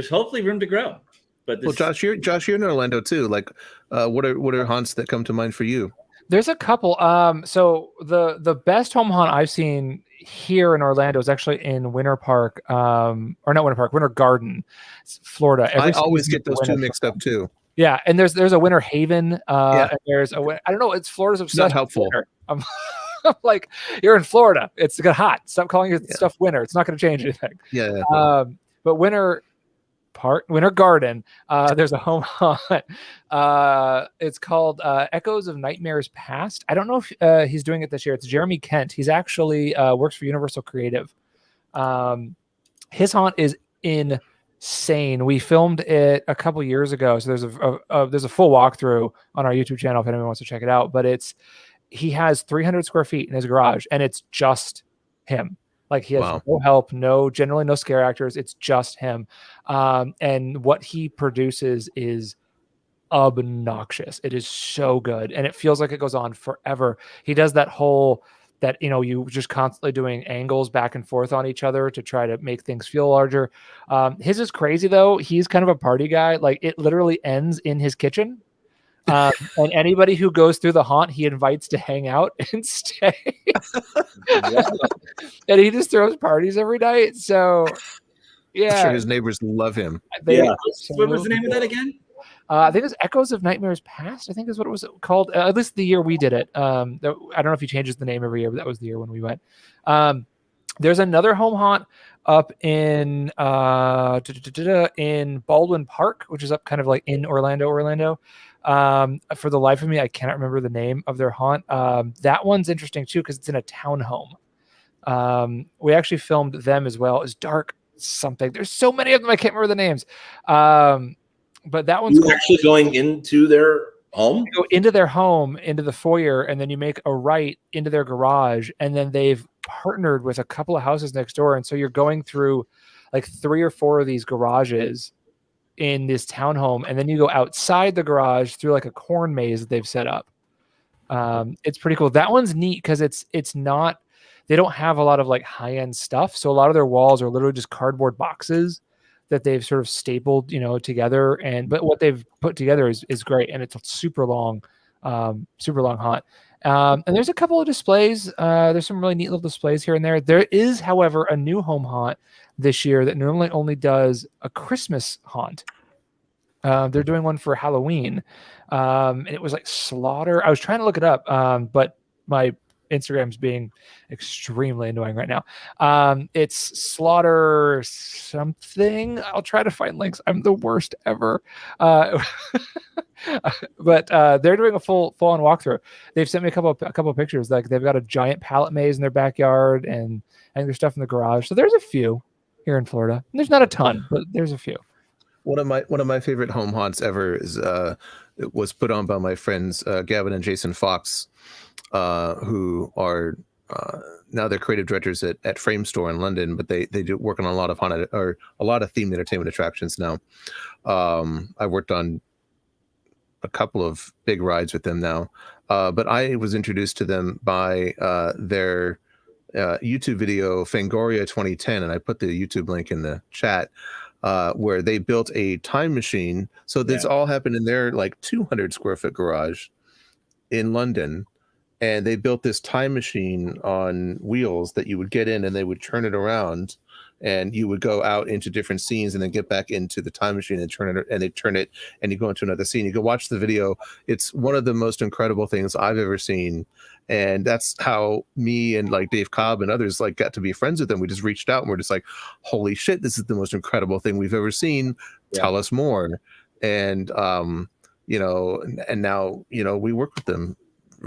hopefully room to grow. But Josh, you're in Orlando too. Like, what are haunts that come to mind for you? There's a couple. So the best home haunt I've seen here in Orlando is actually in Winter Park, or not Winter Park, Winter Garden, Florida. I always get those two mixed up too. Yeah, and there's a Winter Haven. And there's I don't know. It's Florida's obsessed. Not helpful. I'm like, you're in Florida. It's hot. Stop calling your stuff winter. It's not going to change anything. Yeah. But Winter Garden, there's a home haunt. It's called Echoes of Nightmares Past. I don't know if he's doing it this year. It's Jeremy Kent. He's actually works for Universal Creative. His haunt is insane. We filmed it a couple years ago, so there's a full walkthrough on our YouTube channel if anyone wants to check it out. But he has 300 square feet in his garage, and it's just him. Like, he has no help, generally no scare actors. It's just him. And what he produces is obnoxious. It is so good. And it feels like it goes on forever. He does that you just constantly doing angles back and forth on each other to try to make things feel larger. His is crazy though. He's kind of a party guy. Like, it literally ends in his kitchen. And anybody who goes through the haunt, he invites to hang out and stay. And he just throws parties every night. So, yeah. I'm sure his neighbors love him. What was the name of that again? I think it was Echoes of Nightmares Past, I think is what it was called. At least the year we did it. I don't know if he changes the name every year, but that was the year when we went. There's another home haunt up in Baldwin Park, which is up kind of like in Orlando. For the life of me, I cannot remember the name of their haunt. That one's interesting too because it's in a townhome. We actually filmed them as well. It's dark something. There's so many of them, I can't remember the names. But that one's actually going into their home. You go into their home, into the foyer, and then you make a right into their garage, and then they've partnered with a couple of houses next door, and so you're going through like 3 or 4 of these garages in this townhome, and then you go outside the garage through like a corn maze that they've set up. It's pretty cool. That one's neat because it's not, they don't have a lot of like high-end stuff, so a lot of their walls are literally just cardboard boxes that they've sort of stapled together, but what they've put together is great, and it's a super long haunt. And there's a couple of displays. There's some really neat little displays here and there. There is, however, a new home haunt this year that normally only does a Christmas haunt. They're doing one for Halloween. And it was like Slaughter. I was trying to look it up, but my Instagram's being extremely annoying right now. It's Slaughter something. I'll try to find links. I'm the worst ever. But they're doing a full-on walkthrough. They've sent me a couple of pictures. Like, they've got a giant pallet maze in their backyard, and I think there's stuff in the garage. So there's a few here in Florida. And there's not a ton, but there's a few. One of my favorite home haunts ever is it was put on by my friends Gavin and Jason Fox, who are now they're creative directors at Frame Store in London, but they do work on a lot of themed entertainment attractions now. I worked on a couple of big rides with them now, but I was introduced to them by their YouTube video Fangoria 2010, and I put the YouTube link in the chat. Where they built a time machine. So this all happened in their like 200 square foot garage in London. and they built this time machine on wheels that you would get in, and they would turn it around, and you would go out into different scenes and then get back into the time machine and turn it, and they turn it, and you go into another scene. You can watch the video. It's one of the most incredible things I've ever seen. And that's how me and like Dave Cobb and others like got to be friends with them. We just reached out and we're just like, holy shit, this is the most incredible thing we've ever seen. Yeah. Tell us more. And you know, and now, you know, we work with them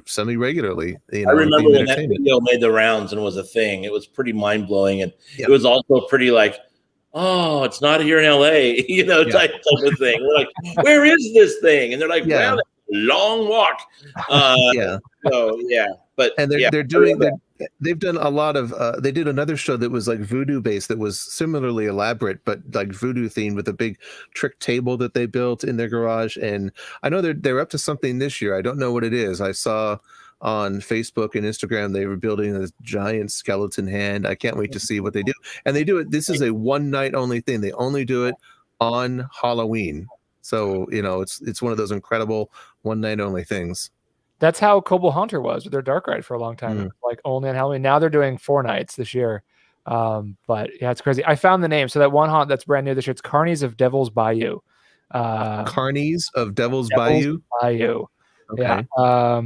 semi-regularly. You know, I remember when that video made the rounds and was a thing. It was pretty mind-blowing, and it was also pretty like, oh, it's not here in LA, you know, type of thing. We're like, where is this thing? And they're like, well, long walk. So but and they've done a lot of they did another show that was like voodoo based, that was similarly elaborate but like voodoo themed, with a big trick table that they built in their garage. And I know they're up to something this year. I don't know what it is. I saw on Facebook and Instagram they were building this giant skeleton hand. I can't wait to see what they do. And they do it, this is a one night only thing. They only do it on Halloween. So, you know, it's one of those incredible one night only things. That's how Kobold Haunter was with their dark ride for a long time, like only on Halloween. Now they're doing 4 nights this year. But yeah, it's crazy. I found the name. So that one haunt that's brand new this year, it's Carnies of Devil's Bayou. Carnies of Devil's Bayou? Bayou. Okay. Yeah.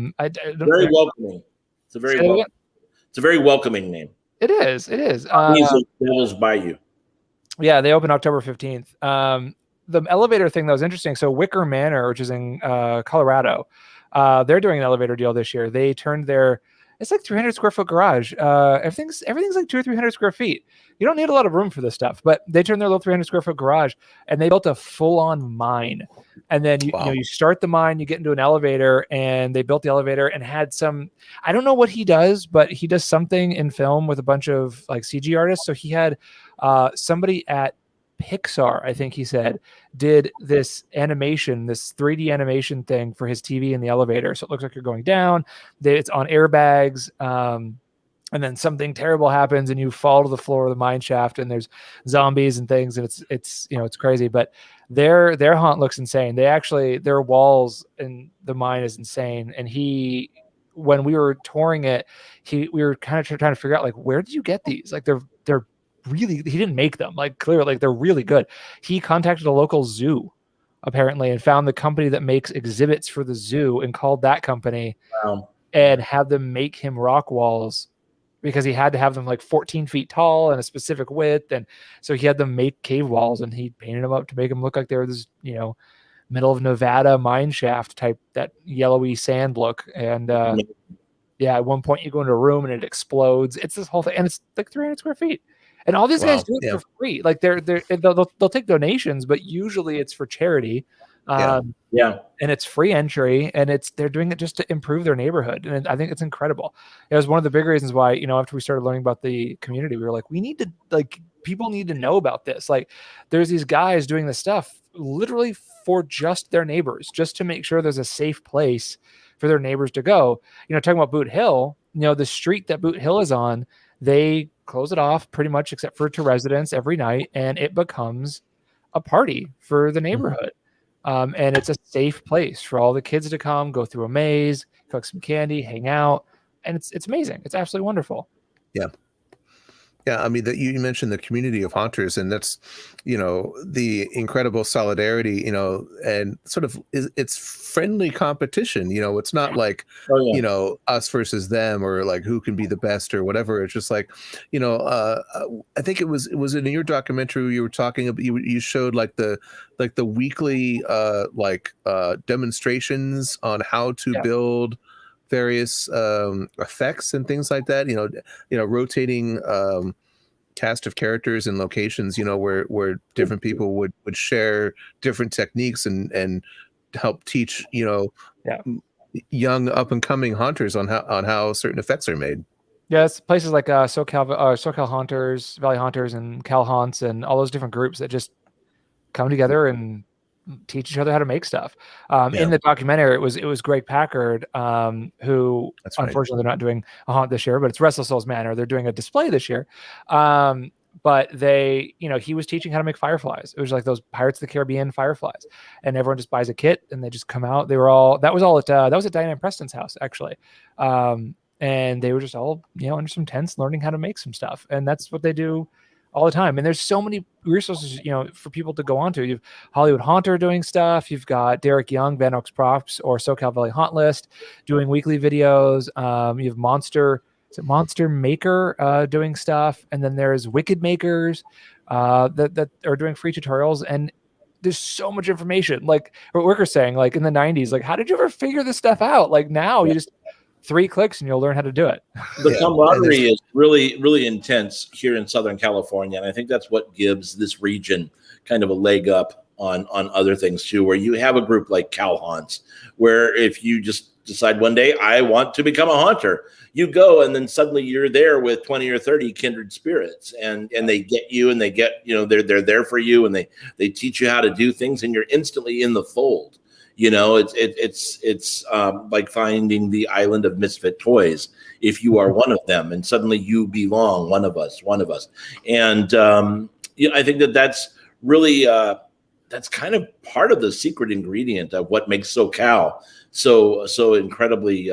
Very welcoming. It's a very welcoming name. It is. Carnies of Devil's Bayou. Yeah, they open October 15th. The elevator thing that was interesting. So Wicker Manor, which is in Colorado, they're doing an elevator deal this year. They turned it's like 300 square foot garage. Everything's like 200 or 300 square feet. You don't need a lot of room for this stuff, but they turned their little 300 square foot garage and they built a full on mine. And then you start the mine, you get into an elevator, and they built the elevator and had I don't know what he does, but he does something in film with a bunch of like CG artists. So he had somebody at Pixar, I think he said, did this animation, this 3D animation thing for his TV in the elevator. So it looks like you're going down. It's on airbags. And then something terrible happens and you fall to the floor of the mine shaft and there's zombies and things. And it's you know, it's crazy, but their haunt looks insane. Their walls in the mine is insane. And when we were touring it, we were kind of trying to figure out like, where did you get these? Like they're really, he didn't make them, like clearly, like they're really good. He contacted a local zoo apparently and found the company that makes exhibits for the zoo and called that company and had them make him rock walls, because he had to have them like 14 feet tall and a specific width. And so he had them make cave walls and he painted them up to make them look like they were this, you know, middle of Nevada mine shaft type, that yellowy sand look. And at one point you go into a room and it explodes. It's this whole thing. And it's like 300 square feet. And all these guys do it for free. Like they'll take donations, but usually it's for charity. And it's free entry, and they're doing it just to improve their neighborhood. And I think it's incredible. It was one of the big reasons why, you know, after we started learning about the community, we were like, people need to know about this. Like there's these guys doing this stuff literally for just their neighbors, just to make sure there's a safe place for their neighbors to go. You know, talking about Boot Hill, you know, the street that Boot Hill is on, they close it off pretty much except for to residents every night, and it becomes a party for the neighborhood. And it's a safe place for all the kids to come, go through a maze, cook some candy, hang out. And it's amazing. It's absolutely wonderful. Yeah. Yeah, I mean, you mentioned the community of haunters, and that's, you know, the incredible solidarity, you know, and sort of it's friendly competition. You know, it's not like, you know, us versus them, or like who can be the best or whatever. It's just like, you know, I think it was in your documentary you were talking about, you showed like the weekly demonstrations on how to build various effects and things like that, you know, rotating cast of characters and locations, you know, where different people would share different techniques and help teach, you know, young up and coming haunters on how certain effects are made. Yes, places like SoCal Haunters, Valley Haunters, and Cal Haunts, and all those different groups that just come together and teach each other how to make stuff. In the documentary, it was Greg Packard, who unfortunately they're not doing a haunt this year, but it's Restless Souls Manor. They're doing a display this year. but they, he was teaching how to make fireflies. It was like those Pirates of the Caribbean fireflies, and everyone just buys a kit and they just come out. That was at Diane and Preston's house, actually. And they were just all, under some tents learning how to make some stuff. And that's what they do all the time. And there's so many resources, for people to go on to. You've Hollywood Haunter doing stuff. You've got Derek Young, Van Oaks Props, or SoCal Valley Haunt List doing weekly videos. You have Monster Maker doing stuff. And then there's Wicked Makers that are doing free tutorials. And there's so much information. Like what Wicker's saying, like in the 90s, like, how did you ever figure this stuff out? Like now you just 3 clicks and you'll learn how to do it. The camaraderie is really, really intense here in Southern California. And I think that's what gives this region kind of a leg up on other things too, where you have a group like Cal Haunts, where if you just decide one day, I want to become a haunter, you go and then suddenly you're there with 20 or 30 kindred spirits and they get you and they get, they're there for you and they teach you how to do things and you're instantly in the fold. It's like finding the island of misfit toys. If you are one of them, and suddenly you belong, one of us. And I think that's really that's kind of part of the secret ingredient of what makes SoCal so incredibly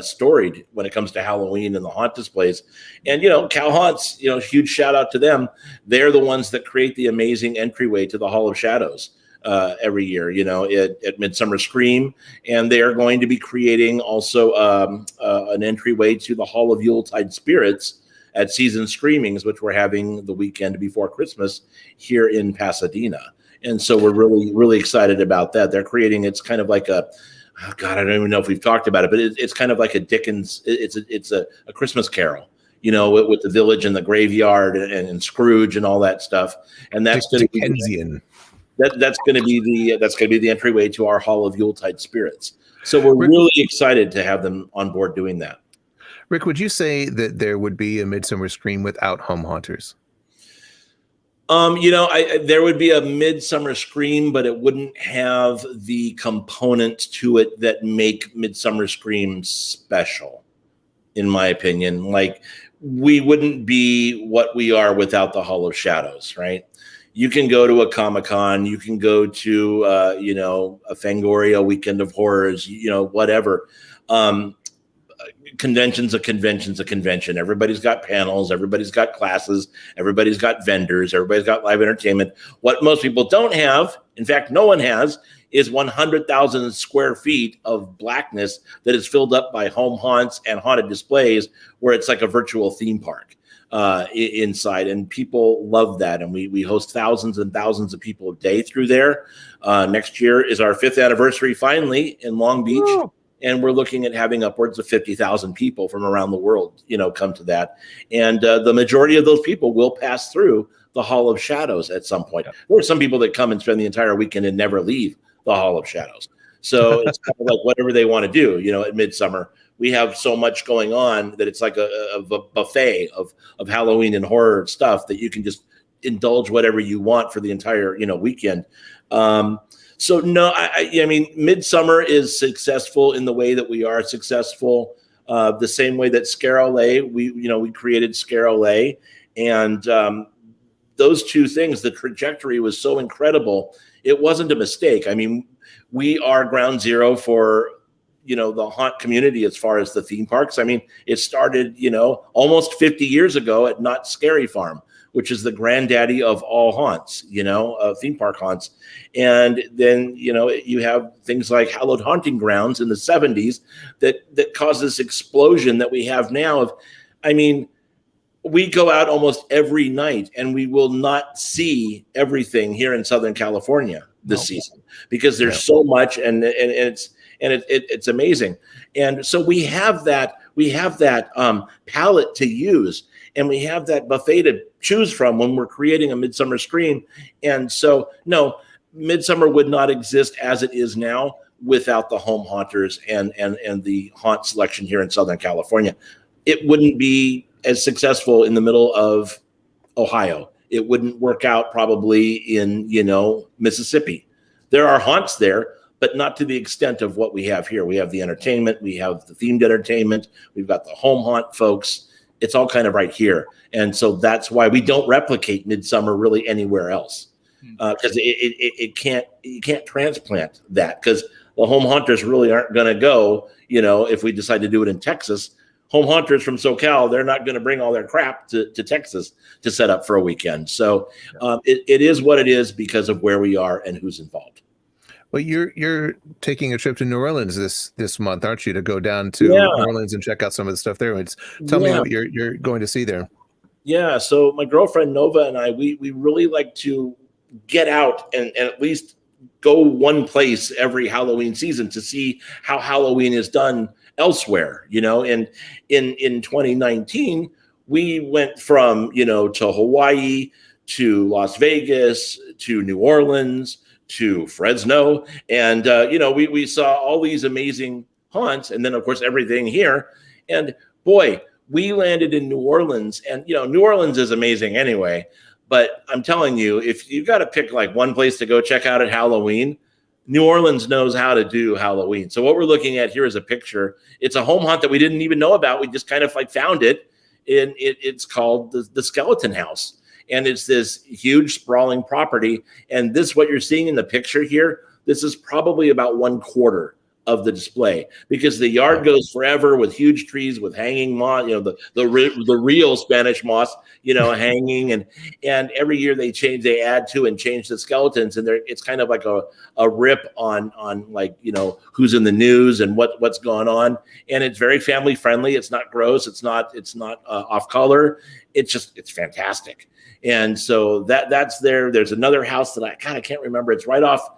storied when it comes to Halloween and the haunt displays. And Cal Haunts, huge shout out to them. They're the ones that create the amazing entryway to the Hall of Shadows every year, at Midsummer Scream, and they are going to be creating also an entryway to the Hall of Yuletide Spirits at Season Screamings, which we're having the weekend before Christmas here in Pasadena. And so we're really, really excited about that. They're creating, it's kind of like I don't even know if we've talked about it, but it's kind of like a Dickens, it's a Christmas Carol, with the village and the graveyard and Scrooge and all that stuff. And that's going to be Dickensian. That's going to be the entryway to our Hall of Yuletide Spirits. So we're really excited to have them on board doing that. Rick, would you say that there would be a Midsummer Scream without home haunters? There would be a Midsummer Scream, but it wouldn't have the components to it that make Midsummer Scream special, in my opinion. Like, we wouldn't be what we are without the Hall of Shadows, right? You can go to a Comic-Con, you can go to, a Fangoria Weekend of Horrors, whatever. Convention's a convention. Everybody's got panels, everybody's got classes, everybody's got vendors, everybody's got live entertainment. What most people don't have, in fact, no one has, is 100,000 square feet of blackness that is filled up by home haunts and haunted displays where it's like a virtual theme park inside, and people love that. And we host thousands and thousands of people a day through there. Next year is our 5th anniversary finally in Long Beach. Whoa. And we're looking at having upwards of 50,000 people from around the world, come to that. And the majority of those people will pass through the Hall of Shadows at some point. There are some people that come and spend the entire weekend and never leave the Hall of Shadows. So it's kind of like whatever they want to do, at Midsummer. We have so much going on that it's like a buffet of Halloween and horror stuff that you can just indulge whatever you want for the entire, weekend. So no, I mean, Midsummer is successful in the way that we are successful, the same way that Scare LA, we created Scare LA, and those two things, the trajectory was so incredible. It wasn't a mistake. I mean, we are ground zero for, the haunt community as far as the theme parks. I mean, it started, almost 50 years ago at Not Scary Farm, which is the granddaddy of all haunts, theme park haunts. And then, you have things like Hallowed Haunting Grounds in the 70s that caused this explosion that we have now we go out almost every night and we will not see everything here in Southern California this season because there's so much and it's amazing. And so we have that palette to use, and we have that buffet to choose from when we're creating a Midsummer Scream. And so, no, Midsummer would not exist as it is now without the home haunters and the haunt selection here in Southern California. It wouldn't be as successful in the middle of Ohio. It wouldn't work out probably in, Mississippi. There are haunts there, but not to the extent of what we have here. We have the entertainment, we have the themed entertainment, we've got the home haunt folks, It's all kind of right here. And so that's why we don't replicate Midsummer really anywhere else. Because you can't transplant that, because the home hunters really aren't going to go, if we decide to do it in Texas. Home hunters from SoCal, they're not going to bring all their crap to Texas to set up for a weekend. So it is what it is because of where we are and who's involved. Well, you're taking a trip to New Orleans this month, aren't you? To go down to New Orleans and check out some of the stuff there. Tell me what you're going to see there. Yeah. So my girlfriend Nova and I, we really like to get out and at least go one place every Halloween season to see how Halloween is done elsewhere. And in 2019, we went from to Hawaii to Las Vegas to New Orleans to Fresno, and we saw all these amazing haunts, and then of course everything here. And boy, we landed in New Orleans, and New Orleans is amazing anyway. But I'm telling you, if you got to pick like one place to go check out at Halloween, New Orleans knows how to do Halloween. So what we're looking at here is a picture. It's a home haunt that we didn't even know about. We just kind of like found it. It's called the Skeleton House. And it's this huge sprawling property. And what you're seeing in the picture here, this is probably about 1/4 of the display, because the yard goes forever with huge trees with hanging moss, the real Spanish moss, hanging, and every year they add to and change the skeletons, and it's kind of like a rip on like who's in the news and what's going on, and it's very family friendly. It's not gross. It's not off color. It's fantastic. And so that's there. There's another house that I kind of can't remember. It's right off.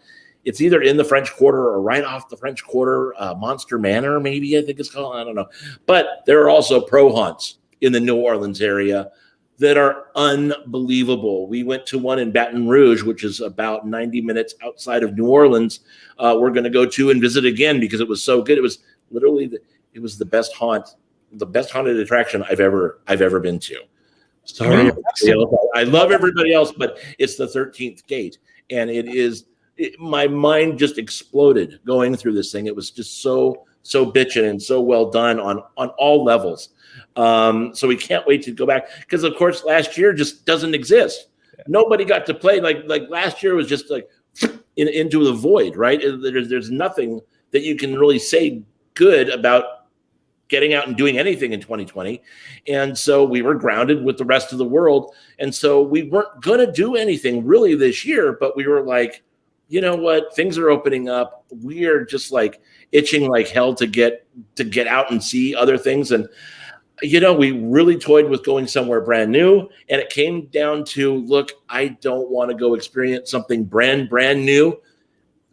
It's either in the French Quarter or right off the French Quarter, Monster Manor, maybe I think it's called. I don't know. But there are also pro haunts in the New Orleans area that are unbelievable. We went to one in Baton Rouge, which is about 90 minutes outside of New Orleans. We're going to go to and visit again because it was so good. It was literally the best haunted attraction I've ever been to. Sorry, I love everybody else, but it's the 13th gate, and it is. My mind just exploded going through this thing. It was just so bitchin' and so well done on all levels. So we can't wait to go back, because of course last year just doesn't exist. Yeah. Nobody got to play like last year was just like into the void, right? There's nothing that you can really say good about getting out and doing anything in 2020. And so we were grounded with the rest of the world. And so we weren't going to do anything really this year, but we were like, you know what? Things are opening up. We are just like itching like hell to get out and see other things. And, we really toyed with going somewhere brand new. And it came down to, look, I don't want to go experience something brand new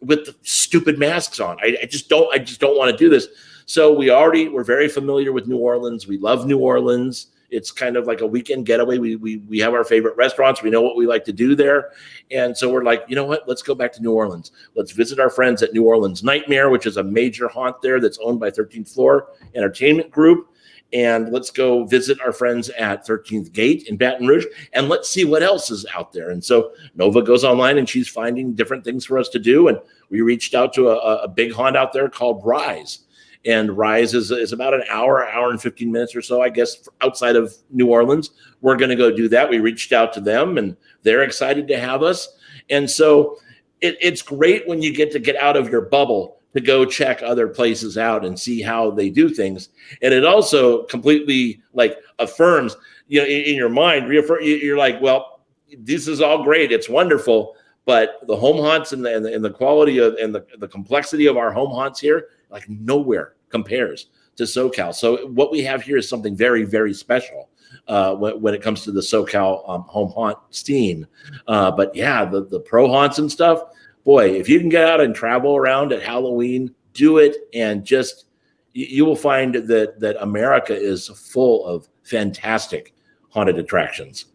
with the stupid masks on. I just don't want to do this. So we're very familiar with New Orleans. We love New Orleans. It's kind of like a weekend getaway. We have our favorite restaurants. We know what we like to do there. And so we're like, you know what? Let's go back to New Orleans. Let's visit our friends at New Orleans Nightmare, which is a major haunt there that's owned by 13th Floor Entertainment Group. And let's go visit our friends at 13th Gate in Baton Rouge, and let's see what else is out there. And so Nova goes online and she's finding different things for us to do. And we reached out to a big haunt out there called Rise. And Rise is about an hour and 15 minutes or so, I guess, outside of New Orleans. We're going to go do that. We reached out to them, and they're excited to have us. And so it's great when you get out of your bubble to go check other places out and see how they do things. And it also completely like affirms, in your mind, you're like, well, this is all great. It's wonderful. But the home haunts and the quality of and the complexity of our home haunts here, like nowhere compares to SoCal. So what we have here is something very, very special when it comes to the SoCal home haunt scene. But yeah, the pro haunts and stuff, boy, if you can get out and travel around at Halloween, do it. And just, you will find that America is full of fantastic haunted attractions.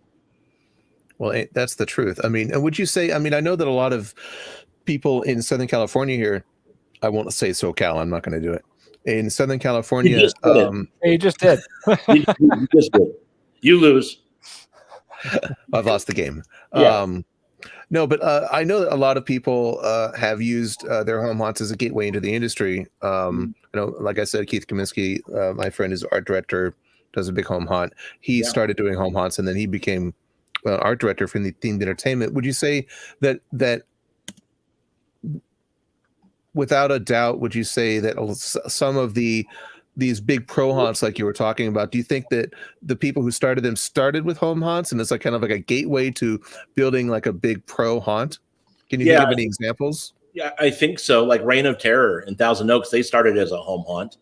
Well, that's the truth. I mean, and would you say, I know that a lot of people in Southern California here, I won't say SoCal, I'm not going to do it. In Southern California, you just did. You just did. You lose. I've lost the game. Yeah. No, but I know that a lot of people have used their home haunts as a gateway into the industry. Like I said, Keith Kaminsky, my friend, is art director does a big home haunt. He started doing home haunts, and then he became art director for the themed entertainment. Would you say that without a doubt, would you say that some of these big pro haunts, like you were talking about, do you think that the people who started them started with home haunts, and it's like kind of like a gateway to building like a big pro haunt? Can you think of any examples? Yeah, I think so. Like Reign of Terror in Thousand Oaks, they started as a home haunt.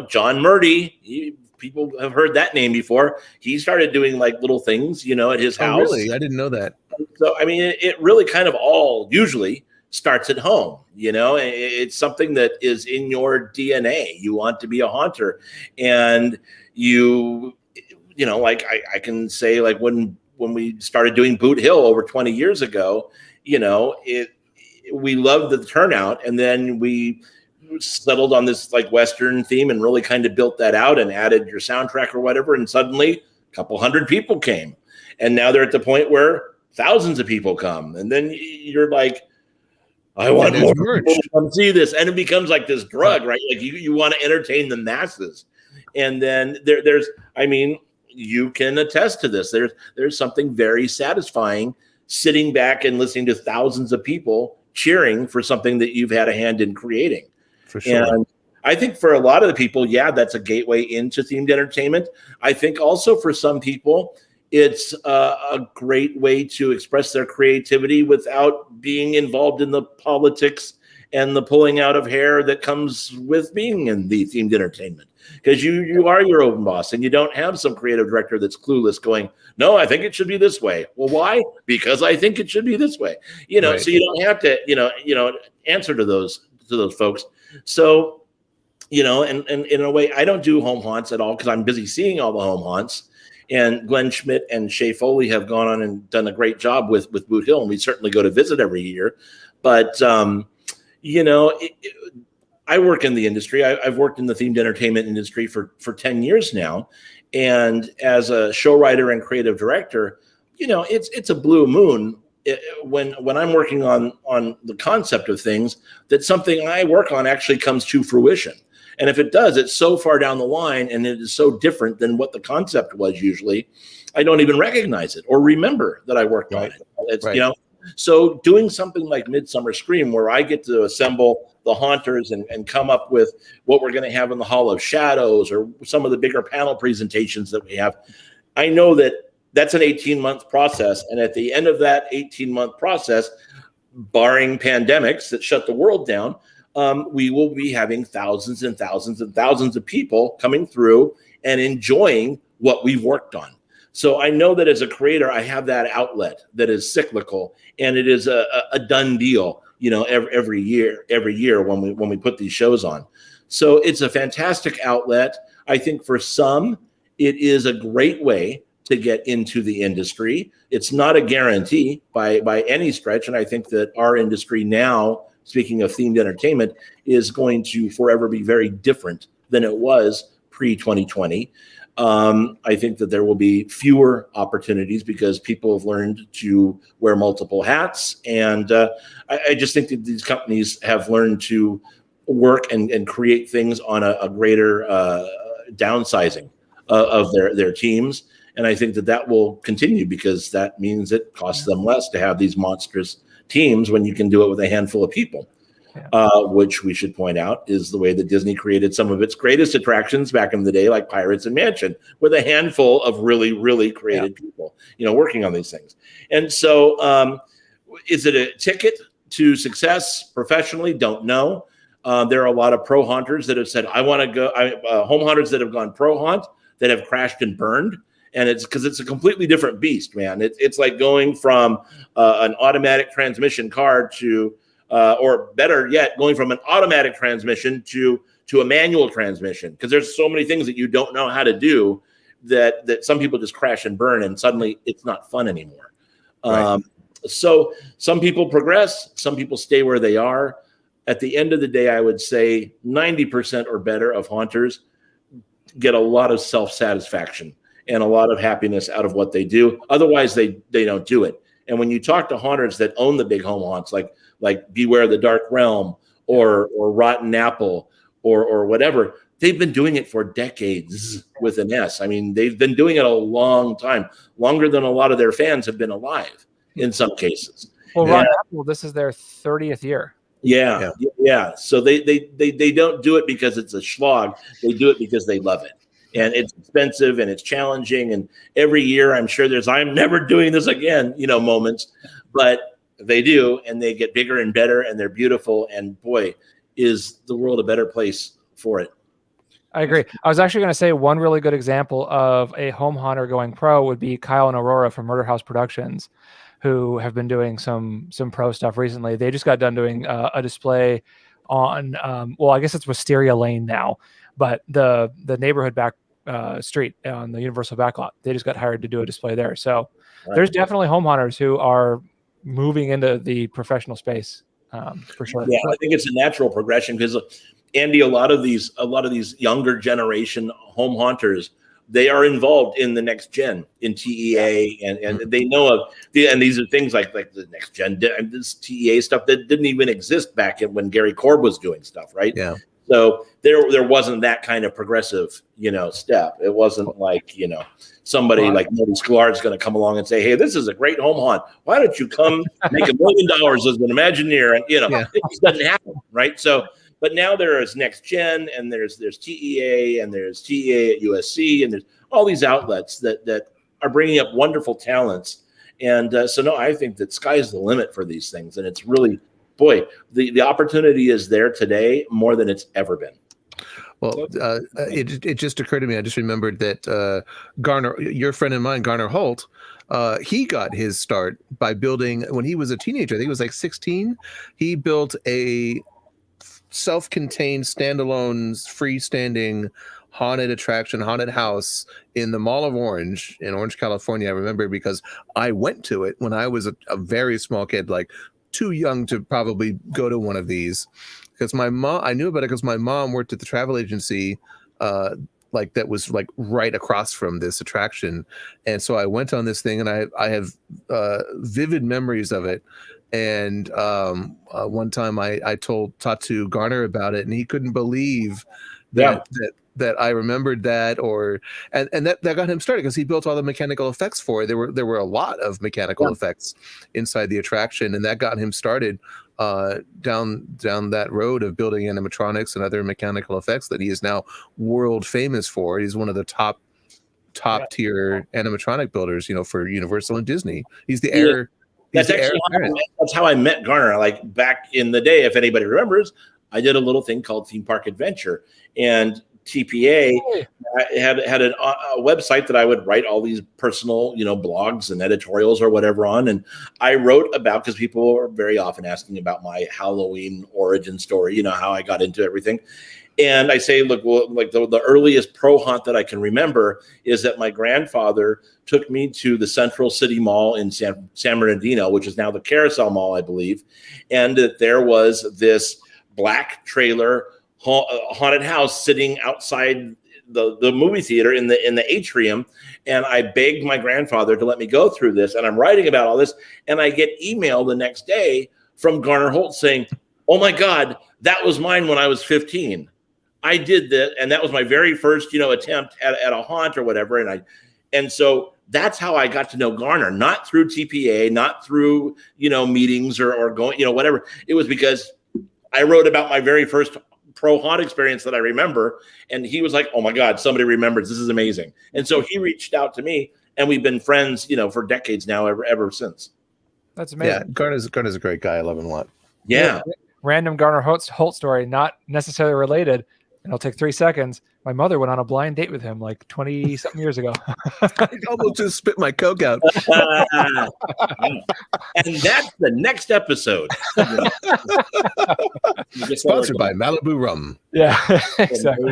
John Murdy, people have heard that name before. He started doing like little things, at his house. Really? I didn't know that. So, I mean, it really kind of all usually starts at home. It's something that is in your DNA. You want to be a haunter, and like I can say, like when we started doing Boot Hill over 20 years ago, we loved the turnout, and then we settled on this like Western theme and really kind of built that out and added your soundtrack or whatever. And suddenly a couple hundred people came, and now they're at the point where thousands of people come. And then you're like, I want more people to come see this. And it becomes like this drug, right? Like you want to entertain the masses. And then you can attest to this. There's something very satisfying sitting back and listening to thousands of people cheering for something that you've had a hand in creating. For sure. And I think for a lot of the people, that's a gateway into themed entertainment. I think also for some people, it's a great way to express their creativity without being involved in the politics and the pulling out of hair that comes with being in the themed entertainment. Because you are your own boss, and you don't have some creative director that's clueless going, no, I think it should be this way. Well, why? Because I think it should be this way. Right. So you don't have to, answer to those folks. So, and in a way, I don't do home haunts at all because I'm busy seeing all the home haunts. And Glenn Schmidt and Shay Foley have gone on and done a great job with Boot Hill, and we certainly go to visit every year. But, I work in the industry. I've worked in the themed entertainment industry for 10 years now. And as a show writer and creative director, it's a blue moon when I'm working on the concept of things that something I work on actually comes to fruition. And if it does, it's so far down the line and it is so different than what the concept was usually, I don't even recognize it or remember that I worked on it. It's, so doing something like Midsummer Scream, where I get to assemble the haunters and come up with what we're going to have in the Hall of Shadows or some of the bigger panel presentations that we have, I know that that's an 18-month process. And at the end of that 18-month process, barring pandemics that shut the world down, we will be having thousands and thousands and thousands of people coming through and enjoying what we've worked on. So I know that as a creator, I have that outlet that is cyclical, and it is a done deal, every year when we put these shows on. So it's a fantastic outlet. I think for some, it is a great way to get into the industry. It's not a guarantee by any stretch. And I think that our industry now, speaking of themed entertainment, is going to forever be very different than it was pre-2020. I think that there will be fewer opportunities because people have learned to wear multiple hats. And I just think that these companies have learned to work and create things on a greater downsizing of their teams. And I think that will continue because that means it costs them less to have these monstrous teams when you can do it with a handful of people. Which we should point out is the way that Disney created some of its greatest attractions back in the day, like Pirates and Mansion, with a handful of really, really creative people, working on these things. And so is it a ticket to success professionally? Don't know. There are a lot of pro haunters that have said, I want to go, home haunters that have gone pro haunt that have crashed and burned. And it's because it's a completely different beast, man. It's like going from an automatic transmission car to or better yet, going from an automatic transmission to a manual transmission, because there's so many things that you don't know how to do that some people just crash and burn, and suddenly it's not fun anymore. Right. So some people progress, some people stay where they are. At the end of the day, I would say 90% or better of haunters get a lot of self-satisfaction and a lot of happiness out of what they do. Otherwise, they don't do it. And when you talk to haunters that own the big home haunts, like Beware the Dark Realm or Rotten Apple or whatever, they've been doing it for decades with an S. I mean, they've been doing it a long time, longer than a lot of their fans have been alive in some cases. Well, Ron Apple, this is their 30th year. Yeah. So they don't do it because it's a slog. They do it because they love it. And it's expensive and it's challenging. And every year, I'm sure there's I'm never doing this again, moments. But they do, and they get bigger and better, and they're beautiful. And boy, is the world a better place for it. I agree. I was actually going to say one really good example of a home haunter going pro would be Kyle and Aurora from Murder House Productions, who have been doing some pro stuff recently. They just got done doing a display on, I guess it's Wisteria Lane now, but the neighborhood back street on the Universal backlot. They just got hired to do a display there. So there's definitely home haunters who are moving into the professional space for sure. Yeah, I think it's a natural progression because Andy, a lot of these younger generation home haunters, they are involved in the next gen in TEA, and they know of and these are things like the next gen, this TEA stuff that didn't even exist back when Gary Korb was doing stuff, right? Yeah. So there wasn't that kind of progressive, step. It wasn't like, somebody like Marty Sklar is going to come along and say, hey, this is a great home haunt. Why don't you come make $1 million as an Imagineer? And, it just doesn't happen, right? So, but now there is Next Gen, and there's TEA, and there's TEA at USC, and there's all these outlets that are bringing up wonderful talents. And so, no, I think that sky's the limit for these things. And it's really, boy, the opportunity is there today more than it's ever been. Well, it just occurred to me. I just remembered that Garner, your friend and mine, Garner Holt, he got his start by building, when he was a teenager, I think he was like 16, he built a self-contained, standalone, freestanding haunted attraction, haunted house in the Mall of Orange in Orange, California. I remember because I went to it when I was a very small kid, like too young to probably go to one of these. Because I knew about it because my mom worked at the travel agency, that was like right across from this attraction, and so I went on this thing, and I have vivid memories of it. And one time I talked to Garner about it, and he couldn't believe that I remembered that, and that got him started because he built all the mechanical effects for it. There were a lot of mechanical effects inside the attraction, and that got him started down that road of building animatronics and other mechanical effects that he is now world famous for. He's one of the top tier animatronic builders, for Universal and Disney. He's the heir. That's how I met Garner. Like back in the day, if anybody remembers, I did a little thing called Theme Park Adventure, and TPA had a website that I would write all these personal, blogs and editorials or whatever on. And I wrote about, because people were very often asking about my Halloween origin story, how I got into everything. And I say, look, like the earliest pro haunt that I can remember is that my grandfather took me to the Central City Mall in San Bernardino, which is now the Carousel Mall, I believe. And that there was this black trailer haunted house sitting outside the movie theater in the atrium, and I begged my grandfather to let me go through this, and I'm writing about all this, and I get email the next day from Garner Holt saying, oh my God, that was mine when I was 15. I did that, and that was my very first attempt at a haunt or whatever, and so that's how I got to know Garner, not through TPA, not through meetings or going whatever. It was because I wrote about my very first pro haunt experience that I remember, and he was like, oh my God, somebody remembers, this is amazing. And so he reached out to me, and we've been friends for decades now, ever since. That's amazing. Yeah, Garner's a great guy. I love him a lot. Yeah. Random Garner Holt story, not necessarily related, and it'll take 3 seconds. My mother went on a blind date with him like 20 something years ago. I almost just spit my Coke out. And that's the next episode. Sponsored by Malibu Rum. Yeah, exactly.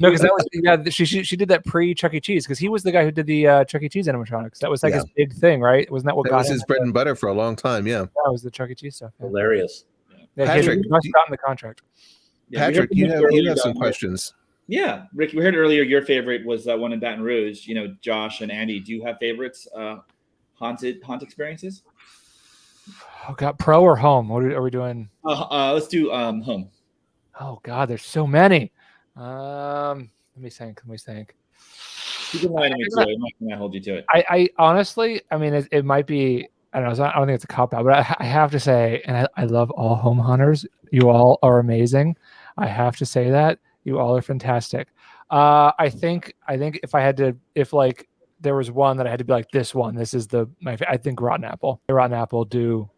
No, because that was she did that pre Chuck E. Cheese, because he was the guy who did the Chuck E. Cheese animatronics. That was like his big thing, right? Wasn't that what got was his bread and butter for a long time? Yeah, that was the Chuck E. Cheese stuff. Yeah. Hilarious. Yeah, Patrick, he must have gotten the contract. Patrick, you have some questions. Yeah, Rick, we heard earlier your favorite was one in Baton Rouge. Josh and Andy, do you have favorites? Haunt experiences? Oh God, pro or home? What are we doing? Let's do home. Oh God, there's so many. Let me think. Keep in mind me too. I'm not gonna hold you to it. I honestly, I mean, it might be. I don't know. I don't think it's a cop out, but I have to say, and I love all home hunters. You all are amazing. I have to say that you all are fantastic. I think if like there was one that I had to be like this one, this is I think Rotten Apple. Rotten Apple do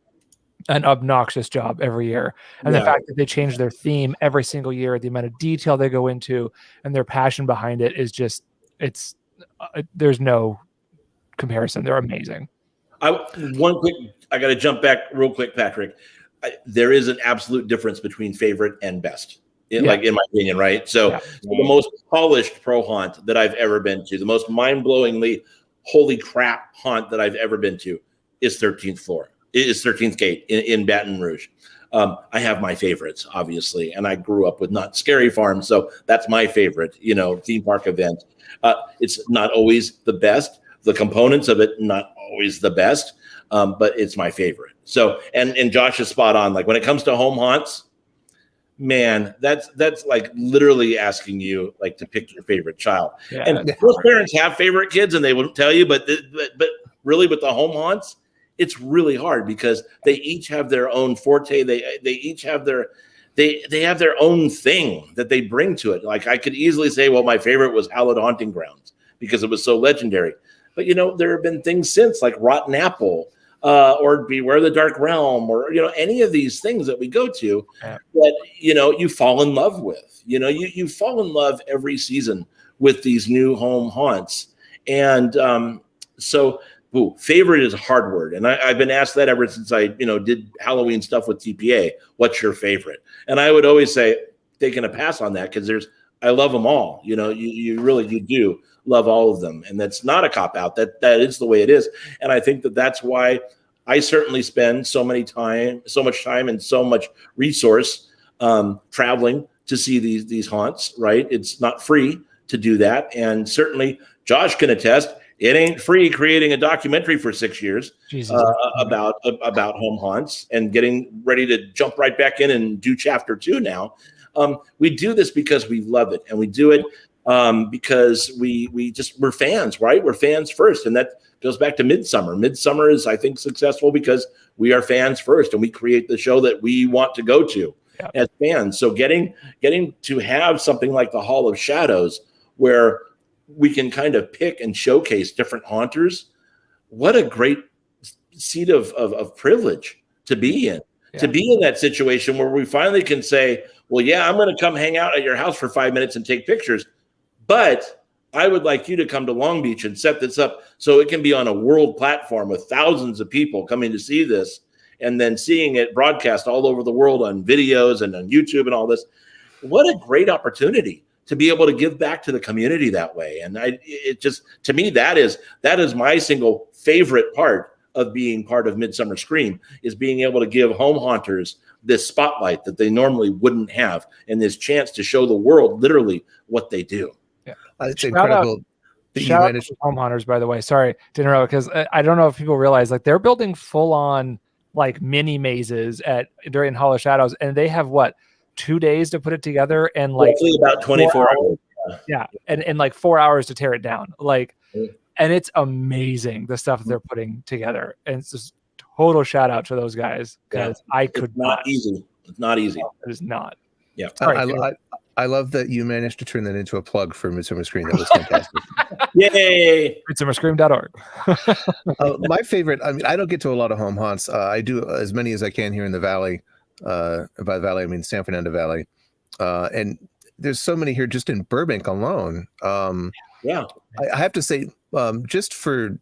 an obnoxious job every year, and the fact that they change their theme every single year, the amount of detail they go into, and their passion behind it is just there's no comparison. They're amazing. I got to jump back real quick, Patrick. There is an absolute difference between favorite and best, like in my opinion, right? So the most polished pro haunt that I've ever been to, the most mind-blowingly holy crap haunt that I've ever been to is 13th floor. It is 13th Gate in Baton Rouge. I have my favorites, obviously, and I grew up with Not Scary Farm, so that's my favorite, theme park event. It's not always the best. The components of it, not always the best, but it's my favorite. So, and Josh is spot on. Like when it comes to home haunts, man, that's like literally asking you like to pick your favorite child. Yeah. And most parents have favorite kids, and they won't tell you. But really, with the home haunts, it's really hard because they each have their own forte. They each have they have their own thing that they bring to it. Like I could easily say, well, my favorite was Hallowed Haunting Grounds because it was so legendary. But, there have been things since like Rotten Apple or Beware the Dark Realm or, any of these things that we go to that, you fall in love with. You fall in love every season with these new home haunts. And favorite is a hard word. And I've been asked that ever since I, did Halloween stuff with TPA. What's your favorite? And I would always say, taking a pass on that because I love them all. You do love all of them. And that's not a cop out. That is the way it is. And I think that's why I certainly spend so much time and so much resource traveling to see these haunts, right? It's not free to do that. And certainly Josh can attest, it ain't free creating a documentary for 6 years about home haunts and getting ready to jump right back in and do chapter 2 now. We do this because we love it, and we do it because we're fans, right? We're fans first. And that goes back to Midsummer. Midsummer is, I think, successful because we are fans first and we create the show that we want to go to as fans. So getting to have something like the Hall of Shadows where we can kind of pick and showcase different haunters, what a great seat of privilege to be in. To be in that situation where we finally can say, well, I'm going to come hang out at your house for 5 minutes and take pictures. But I would like you to come to Long Beach and set this up so it can be on a world platform with thousands of people coming to see this and then seeing it broadcast all over the world on videos and on YouTube and all this. What a great opportunity to be able to give back to the community that way. And to me, that is my single favorite part of being part of Midsummer Scream is being able to give home haunters this spotlight that they normally wouldn't have and this chance to show the world literally what they do. It's incredible. Shout out to home hunters, by the way. Sorry to interrupt, because I don't know if people realize like they're building full on like mini mazes during Hall of Shadows, and they have 2 days to put it together and like roughly about 24 hours. Yeah, and like 4 hours to tear it down. And it's amazing the stuff that they're putting together, and it's just total shout out to those guys because I could not. Easy. It's not easy. No, it is not. Yeah. I love that you managed to turn that into a plug for Midsummer Scream. That was fantastic. Yay! MidsummerScream.org. My favorite, I mean, I don't get to a lot of home haunts. I do as many as I can here in the Valley. By the Valley, I mean San Fernando Valley. And there's so many here just in Burbank alone. I have to say, just for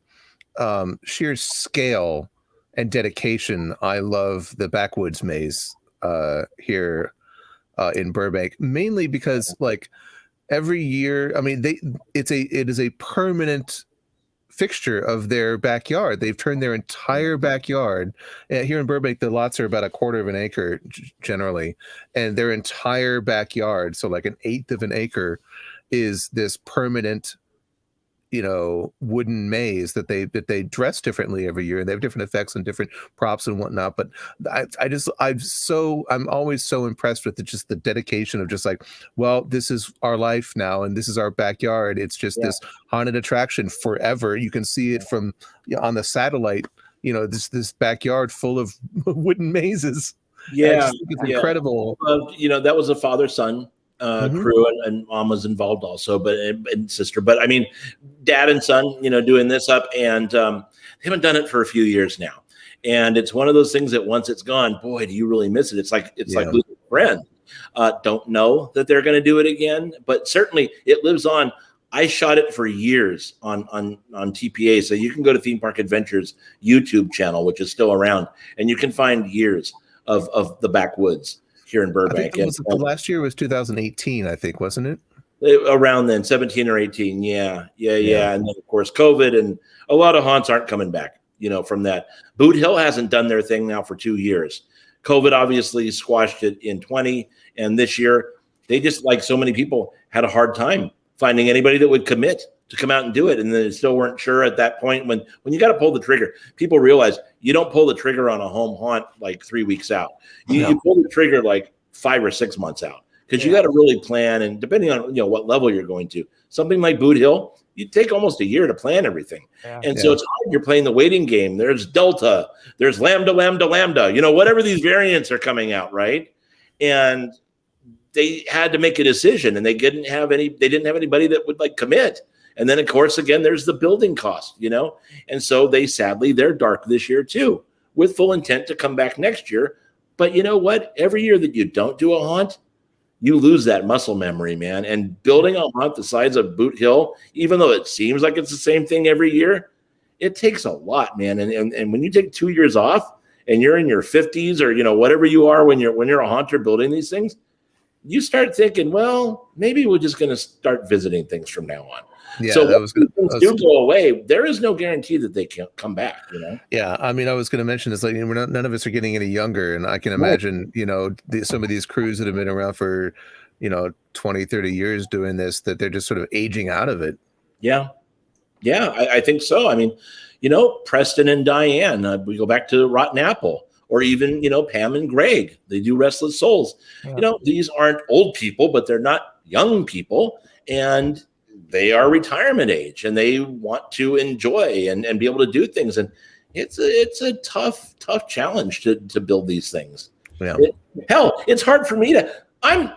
sheer scale and dedication, I love the Backwoods Maze here in Burbank, mainly because like every year, I mean, it is a permanent fixture of their backyard. They've turned their entire backyard. Here in Burbank, the lots are about 1/4 of an acre generally, and their entire backyard, so like 1/8 of an acre, is this permanent wooden maze that they dress differently every year, and they have different effects and different props and whatnot. But I'm always so impressed with just the dedication of just like, well, this is our life now, and this is our backyard. It's just this haunted attraction forever. You can see it from on the satellite. This backyard full of wooden mazes. Yeah, I just think it's incredible. That was a father-son crew, and mom was involved also, and sister. But I mean, dad and son, doing this up, and they haven't done it for a few years now. And it's one of those things that once it's gone, boy, do you really miss it. It's like losing a friend. Don't know that they're going to do it again, but certainly it lives on. I shot it for years on TPA, so you can go to Theme Park Adventures YouTube channel, which is still around, and you can find years of the backwoods here in Burbank. The last year was 2018, I think, wasn't it? Around then, 17 or 18, yeah. And then of course COVID, and a lot of haunts aren't coming back, from that. Boot Hill hasn't done their thing now for 2 years. COVID obviously squashed it in 20, and this year they just, like so many people, had a hard time finding anybody that would commit to come out and do it. And they still weren't sure at that point when you got to pull the trigger. People realize you don't pull the trigger on a home haunt like 3 weeks out. You pull the trigger like 5 or 6 months out, because you got to really plan. And depending on what level you're going to, something like Boot Hill, you take almost a year to plan everything. So it's hard. You're playing the waiting game. There's Delta, there's Lambda, whatever these variants are coming out, right? And they had to make a decision, and they didn't have anybody that would commit. And then of course, again, there's the building cost, and so they're dark this year too, with full intent to come back next year. But you know what? Every year that you don't do a haunt, you lose that muscle memory, man. And building a haunt the size of Boot Hill, even though it seems like it's the same thing every year, it takes a lot, man. And when you take 2 years off and you're in your 50s or whatever you are when you're a haunter building these things, you start thinking, well, maybe we're just going to start visiting things from now on. Yeah, so when things do go away, there is no guarantee that they can't come back. Yeah, I mean, I was going to mention this. None of us are getting any younger, and I can imagine, some of these crews that have been around for, 20, 30 years doing this, that they're just sort of aging out of it. Yeah, I think so. I mean, Preston and Diane. We go back to Rotten Apple. Or even, Pam and Greg, they do Restless Souls. Yeah. These aren't old people, but they're not young people, and they are retirement age, and they want to enjoy and be able to do things. And it's a tough challenge to build these things. Yeah. It's hard for me I'm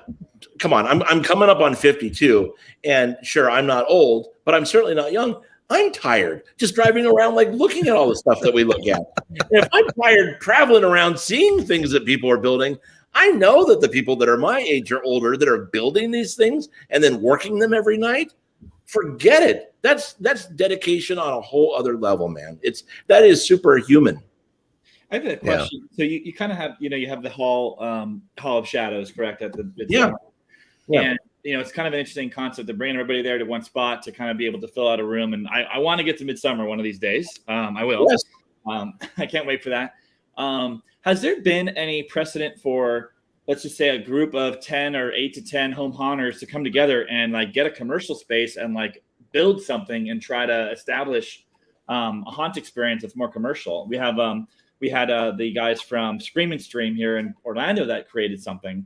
coming up on 52, and sure, I'm not old, but I'm certainly not young. I'm tired just driving around, looking at all the stuff that we look at. And if I'm tired traveling around, seeing things that people are building, I know that the people that are my age or older that are building these things and then working them every night, forget it. That's dedication on a whole other level, man. That is superhuman. I have a question. So you kind of have, you have the Hall of Shadows, correct? At the yeah. And it's kind of an interesting concept to bring everybody there to one spot to kind of be able to fill out a room. And I want to get to Midsummer one of these days. I will. Yes. I can't wait for that. Has there been any precedent for, let's just say, a group of 10 or 8 to 10 home haunters to come together and get a commercial space and build something and try to establish a haunt experience that's more commercial? We had the guys from Scream and Stream here in Orlando that created something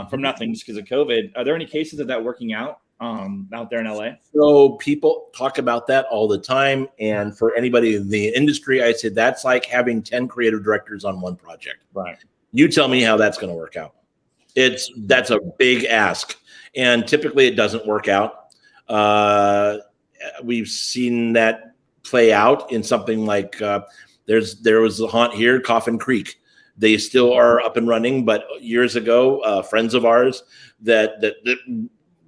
from nothing just because of COVID. Are there any cases of that working out there in LA? So people talk about that all the time. And for anybody in the industry, I say that's like having 10 creative directors on one project. Right. You tell me how that's going to work out. That's a big ask. And typically it doesn't work out. We've seen that play out in something like there was a haunt here, Coffin Creek. They still are up and running, but years ago, friends of ours that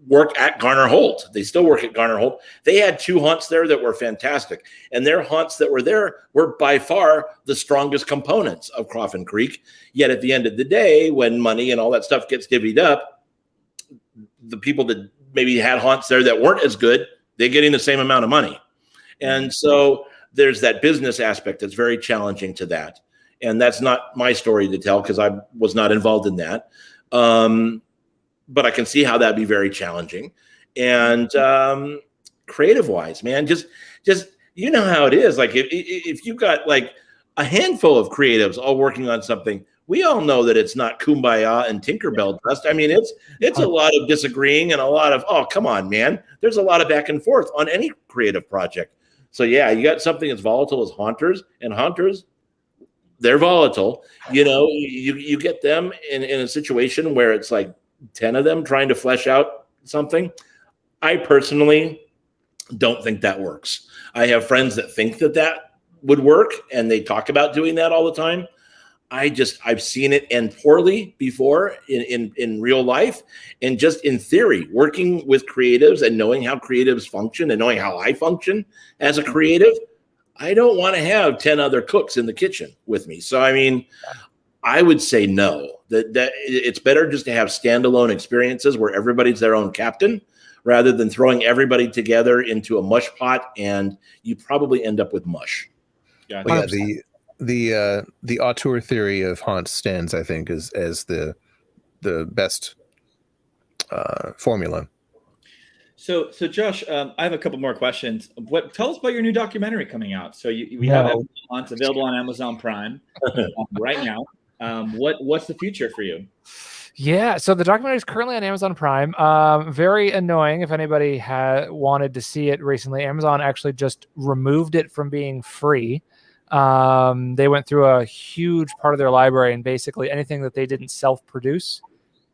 work at Garner Holt, they still work at Garner Holt. They had 2 haunts there that were fantastic, and their haunts that were there were by far the strongest components of Coffin Creek. Yet at the end of the day, when money and all that stuff gets divvied up, the people that maybe had haunts there that weren't as good, they're getting the same amount of money. And so there's that business aspect that's very challenging to that. And that's not my story to tell because I was not involved in that. But I can see how that'd be very challenging. And creative wise, man. Just you know how it is. Like if you've got like a handful of creatives all working on something, we all know that it's not kumbaya and Tinkerbell dust. I mean, it's a lot of disagreeing and a lot of, oh, come on, man. There's a lot of back and forth on any creative project. So yeah, you got something as volatile as Haunters, and Haunters, they're volatile. You know, you get them in a situation where it's like 10 of them trying to flesh out something. I personally don't think that works. I have friends that think that would work, and they talk about doing that all the time. I've seen it end poorly before in real life, and just in theory, working with creatives and knowing how creatives function and knowing how I function as a creative, I don't want to have 10 other cooks in the kitchen with me. So, I mean, I would say no, that it's better just to have standalone experiences where everybody's their own captain rather than throwing everybody together into a mush pot, and you probably end up with mush. Yeah, Well, yeah, the auteur theory of Haunt stands, I think, as the best formula. So Josh, I have a couple more questions. Tell us about your new documentary coming out. So we have Haunt available on Amazon Prime right now. What's the future for you? Yeah, so the documentary is currently on Amazon Prime. Very annoying if anybody had wanted to see it recently. Amazon actually just removed it from being free. They went through a huge part of their library, and basically anything that they didn't self-produce,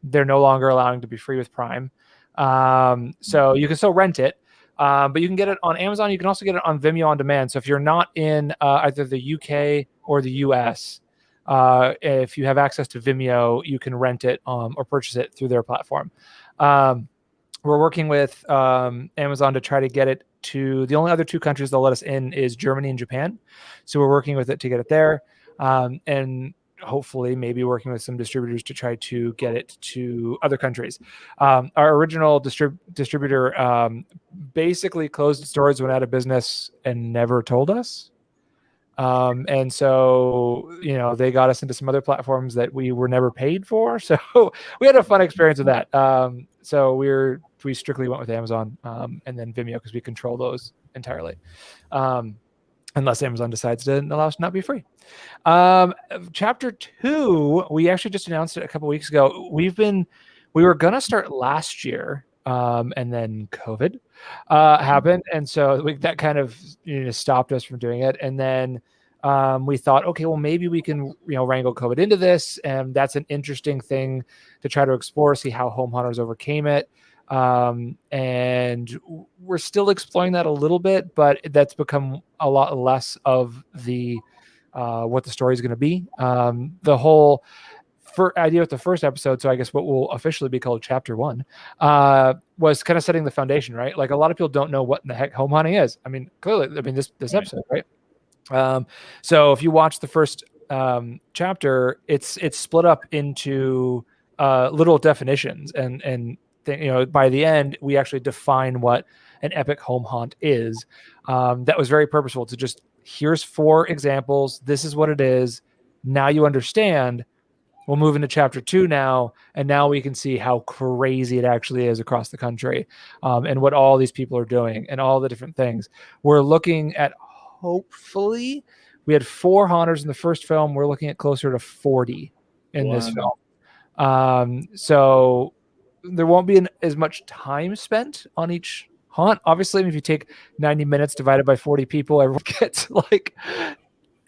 they're no longer allowing to be free with Prime. So you can still rent it, but you can get it on Amazon. You can also get it on Vimeo on demand. So if you're not in either the UK or the US, if you have access to Vimeo, you can rent it or purchase it through their platform. We're working with Amazon to try to get it to the only other two countries they'll let us in is Germany and Japan. So we're working with it to get it there, and hopefully maybe working with some distributors to try to get it to other countries. Our original distributor basically closed its doors, went out of business, and never told us. And so, you know, they got us into some other platforms that we were never paid for. So we had a fun experience with that. So we strictly went with Amazon, and then Vimeo, because we control those entirely. Unless Amazon decides to allow us to not be free. Chapter 2, we actually just announced it a couple weeks ago. We were going to start last year, and then COVID happened. And so that kind of stopped us from doing it. And then we thought, okay, well, maybe we can wrangle COVID into this. And that's an interesting thing to try to explore, see how home hunters overcame it. And we're still exploring that a little bit, but that's become a lot less of the what the story is going to be. The whole idea with the first episode, so I guess what will officially be called Chapter 1, was kind of setting the foundation, right? Like, a lot of people don't know what in the heck home hunting is. I mean, clearly, this episode, right? So if you watch the first chapter, it's split up into little definitions, and by the end, we actually define what an epic home hunt is. That was very purposeful to just, here's 4 examples. This is what it is. Now you understand. We'll move into Chapter 2 now, and now we can see how crazy it actually is across the country, and what all these people are doing and all the different things. We're looking at, hopefully, we had 4 haunters in the first film. We're looking at closer to 40 in this film. So there won't be as much time spent on each haunt. Obviously, if you take 90 minutes divided by 40 people, everyone gets like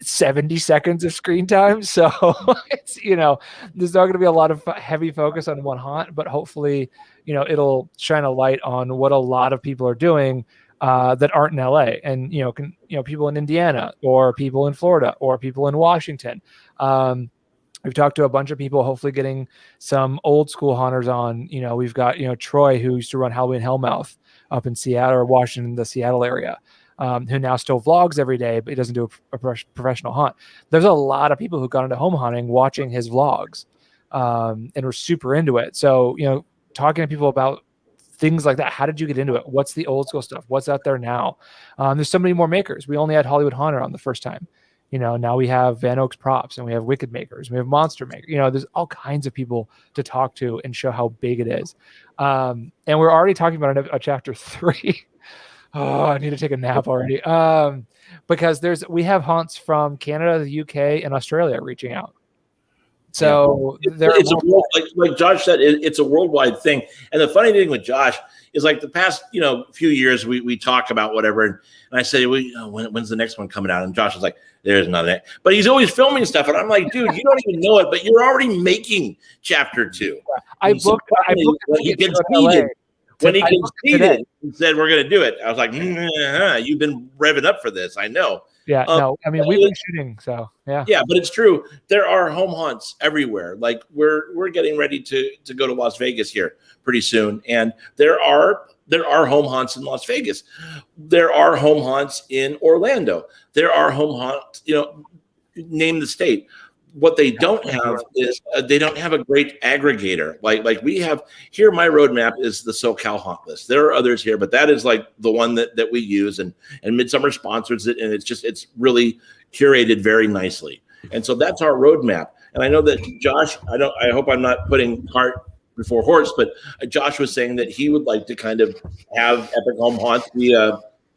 70 seconds of screen time. So it's, there's not going to be a lot of heavy focus on one haunt, but hopefully, it'll shine a light on what a lot of people are doing that aren't in LA, and, people in Indiana, or people in Florida, or people in Washington. We've talked to a bunch of people, hopefully getting some old school haunters on. We've got, Troy, who used to run Halloween Hellmouth up in Seattle or Washington, the Seattle area, who now still vlogs every day, but he doesn't do a professional hunt. There's a lot of people who got into home hunting watching his vlogs, and were super into it. So, talking to people about things like that. How did you get into it? What's the old school stuff? What's out there now? There's so many more makers. We only had Hollywood Haunter on the first time. Now we have Van Oaks Props, and we have Wicked Makers, we have Monster Makers. There's all kinds of people to talk to and show how big it is. And we're already talking about a Chapter 3 Oh, I need to take a nap already. Because we have haunts from Canada, the UK, and Australia reaching out. So it's a world, like Josh said, it's a worldwide thing. And the funny thing with Josh is like the past, few years we talk about whatever, and I say, when's the next one coming out? And Josh is like, there's nothing. But he's always filming stuff, and I'm like, dude, you don't even know it, but you're already making chapter 2. I booked when he gets heated. When he gets heated and said we're going to do it, I was like, you've been revving up for this. I know. Yeah, no, I mean, we've been shooting, so yeah. Yeah, but it's true. There are home haunts everywhere. Like we're getting ready to go to Las Vegas here pretty soon, and there are home haunts in Las Vegas. There are home haunts in Orlando. There are home haunts, name the state. What they don't have is they don't have a great aggregator. Like we have here, my roadmap is the SoCal Haunt List. There are others here, but that is like the one that we use, and Midsummer sponsors it, and it's really curated very nicely. And so that's our roadmap. And I know that Josh, I hope I'm not putting cart before horse, but Josh was saying that he would like to kind of have Epic Home Haunts be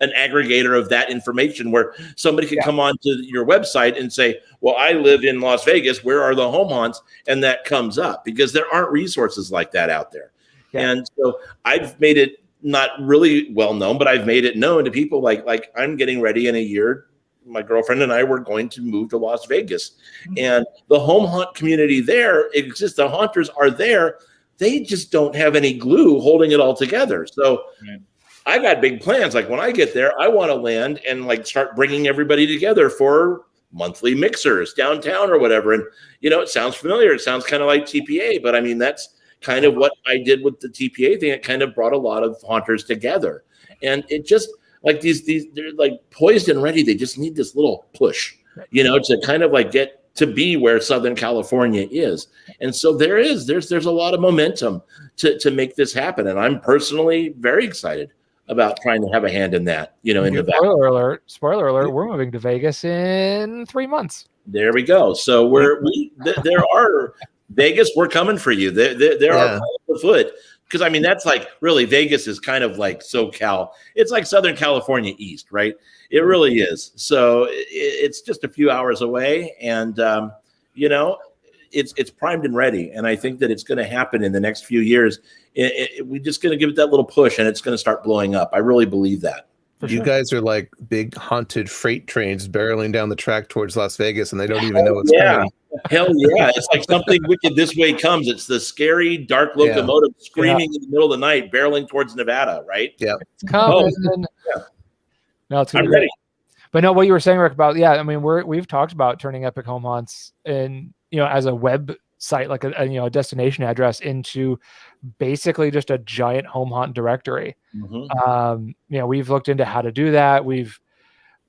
an aggregator of that information where somebody can come on to your website and say, well, I live in Las Vegas. Where are the home haunts? And that comes up because there aren't resources like that out there. Yeah. And so I've made it not really well known, but I've made it known to people like I'm getting ready in a year. My girlfriend and I were going to move to Las Vegas, and the home haunt community there exists. The haunters are there. They just don't have any glue holding it all together. So I got big plans. Like when I get there, I want to land and like start bringing everybody together for monthly mixers downtown or whatever. And, it sounds familiar. It sounds kind of like TPA, but I mean, that's kind of what I did with the TPA thing. It kind of brought a lot of haunters together, and it just like these, they're like poised and ready. They just need this little push, to kind of like get to be where Southern California is. And so there's a lot of momentum to make this happen. And I'm personally very excited about trying to have a hand in that, in the back. Spoiler alert, we're moving to Vegas in 3 months. There we go. So there are Vegas, we're coming for you. There are the foot. Because I mean, that's like really Vegas is kind of like SoCal. It's like Southern California East, right? It really is. So it's just a few hours away, and it's primed and ready. And I think that it's going to happen in the next few years. We're just going to give it that little push, and it's going to start blowing up. I really believe that. You guys are like big haunted freight trains barreling down the track towards Las Vegas, and they don't even know what's coming. Hell yeah. It's like something wicked this way comes. It's the scary, dark locomotive screaming in the middle of the night, barreling towards Nevada, right? Yeah. It's coming. No, it's I'm ready. But no, what you were saying, Rick, about, I mean, we've talked about turning Epic Home Haunts in, as a web site, like a destination address, into basically just a giant home haunt directory. We've looked into how to do that. We've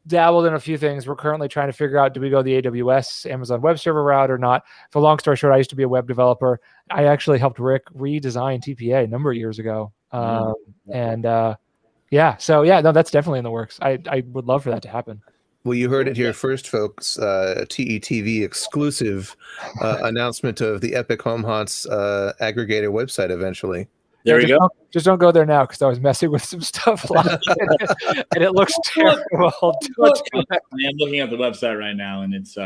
dabbled in a few things. We're currently trying to figure out, do we go the AWS Amazon Web Server route or not? For long story short, I used to be a web developer. I actually helped Rick redesign TPA a number of years ago. No, that's definitely in the works. I would love for that to happen. Well, you heard it here first, folks. TETV exclusive announcement of the Epic Home Haunts aggregator website eventually. There you go. Just don't go there now, because I was messing with some stuff last and it looks terrible. I'm looking at the website right now, and it's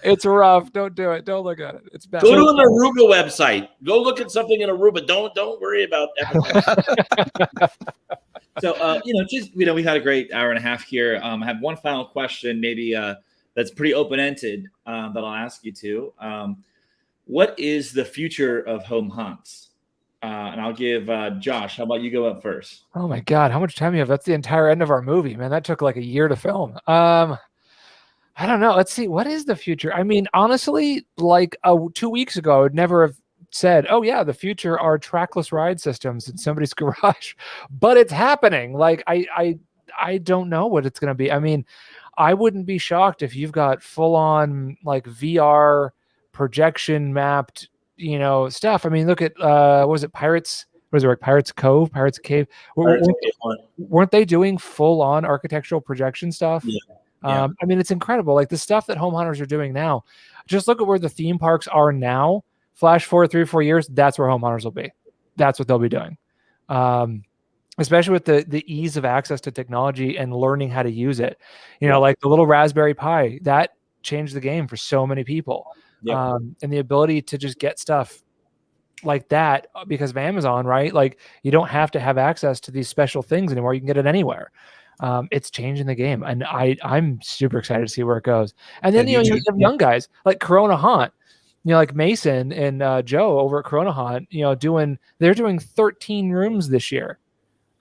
it's rough. Don't do it. Don't look at it. It's bad. Go to an Aruba website. Go look at something in Aruba. Don't worry about that. So we've had a great hour and a half here. I have one final question, maybe that's pretty open-ended, that I'll ask you to. What is the future of home haunts? And I'll give Josh. How about you go up first? Oh my God, how much time do you have? That's the entire end of our movie, man. That took like a year to film. I don't know. Let's see. What is the future? I mean, honestly, like 2 weeks ago, I would never have said, oh yeah, the future are trackless ride systems in somebody's garage, but it's happening. Like I don't know what it's going to be. I mean, I wouldn't be shocked if you've got full on like VR projection mapped, stuff. I mean, look at what was it, Pirates? Was it like Pirates Cove, Pirates Cave? Weren't they doing full on architectural projection stuff? Yeah. I mean, it's incredible. Like the stuff that home hunters are doing now. Just look at where the theme parks are now. Flash forward 3 or 4 years, that's where home hunters will be. That's what they'll be doing. especially with the ease of access to technology and learning how to use it. Like the little Raspberry Pi, that changed the game for so many people. Yeah. And the ability to just get stuff like that because of Amazon, right? Like you don't have to have access to these special things anymore. You can get it anywhere. It's changing the game, and I'm super excited to see where it goes. And then you have young guys like Corona Haunt, like Mason and Joe over at Corona Haunt, they're doing 13 rooms this year.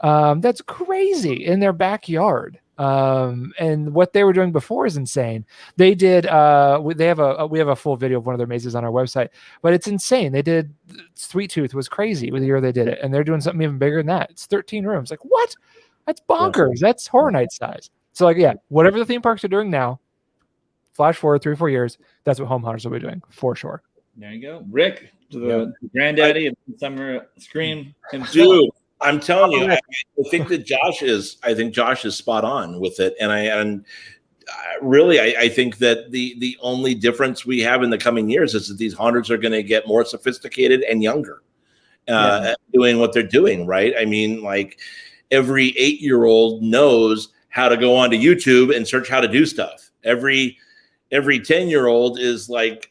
That's crazy in their backyard. And what they were doing before is insane. They did, we have a full video of one of their mazes on our website, but it's insane. They did Sweet Tooth was crazy with the year they did it. And they're doing something even bigger than that. It's 13 rooms. Like what? That's bonkers. That's Horror Night size. So like, yeah, whatever the theme parks are doing now, flash forward 3 or 4 years, that's what Home Hunters will be doing for sure. There you go. Rick, the granddaddy of Summer Scream himself. Dude, I'm telling you, I think Josh is spot on with it. And I think that the only difference we have in the coming years is that these haunters are going to get more sophisticated and younger at doing what they're doing, right? I mean, like every 8-year-old knows how to go onto YouTube and search how to do stuff. Every 10-year-old is like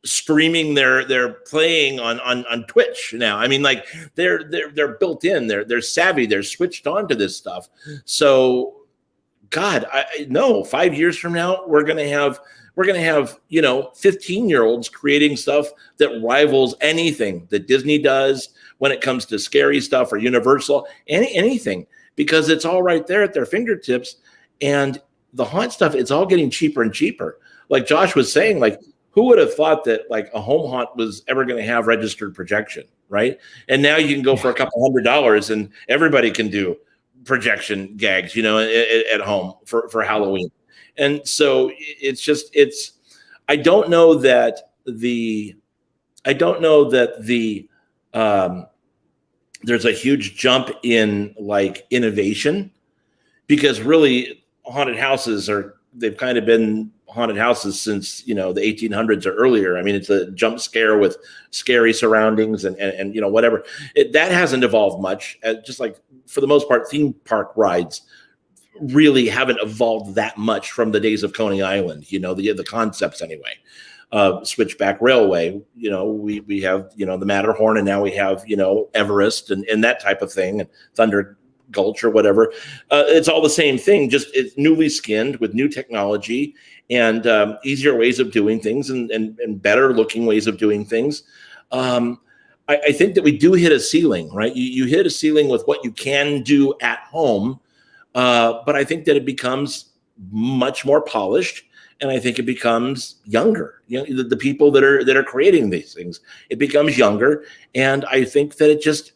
streaming they're playing on Twitch now. I mean, like they're built in, they're savvy, they're switched on to this stuff. So God, I know 5 years from now we're gonna have 15-year-olds creating stuff that rivals anything that Disney does when it comes to scary stuff or Universal, anything, because it's all right there at their fingertips. And the haunt stuff, it's all getting cheaper and cheaper. Like Josh was saying, like, who would have thought that like a home haunt was ever going to have registered projection, right? And now you can go for a couple $100 and everybody can do projection gags, at home for Halloween. And so I don't know that there's a huge jump in like innovation, because really haunted houses they've kind of been haunted houses since the 1800s or earlier. I mean, it's a jump scare with scary surroundings and whatever. That hasn't evolved much. Just like for the most part, theme park rides really haven't evolved that much from the days of Coney Island. The concepts anyway. Switchback Railway. We have the Matterhorn, and now we have Everest and that type of thing, and Thunder Gulch or whatever. It's all the same thing, just it's newly skinned with new technology and easier ways of doing things and better looking ways of doing things. I think that we do hit a ceiling, right? You hit a ceiling with what you can do at home, but I think that it becomes much more polished, and I think it becomes younger. The people that are creating these things, it becomes younger, and I think that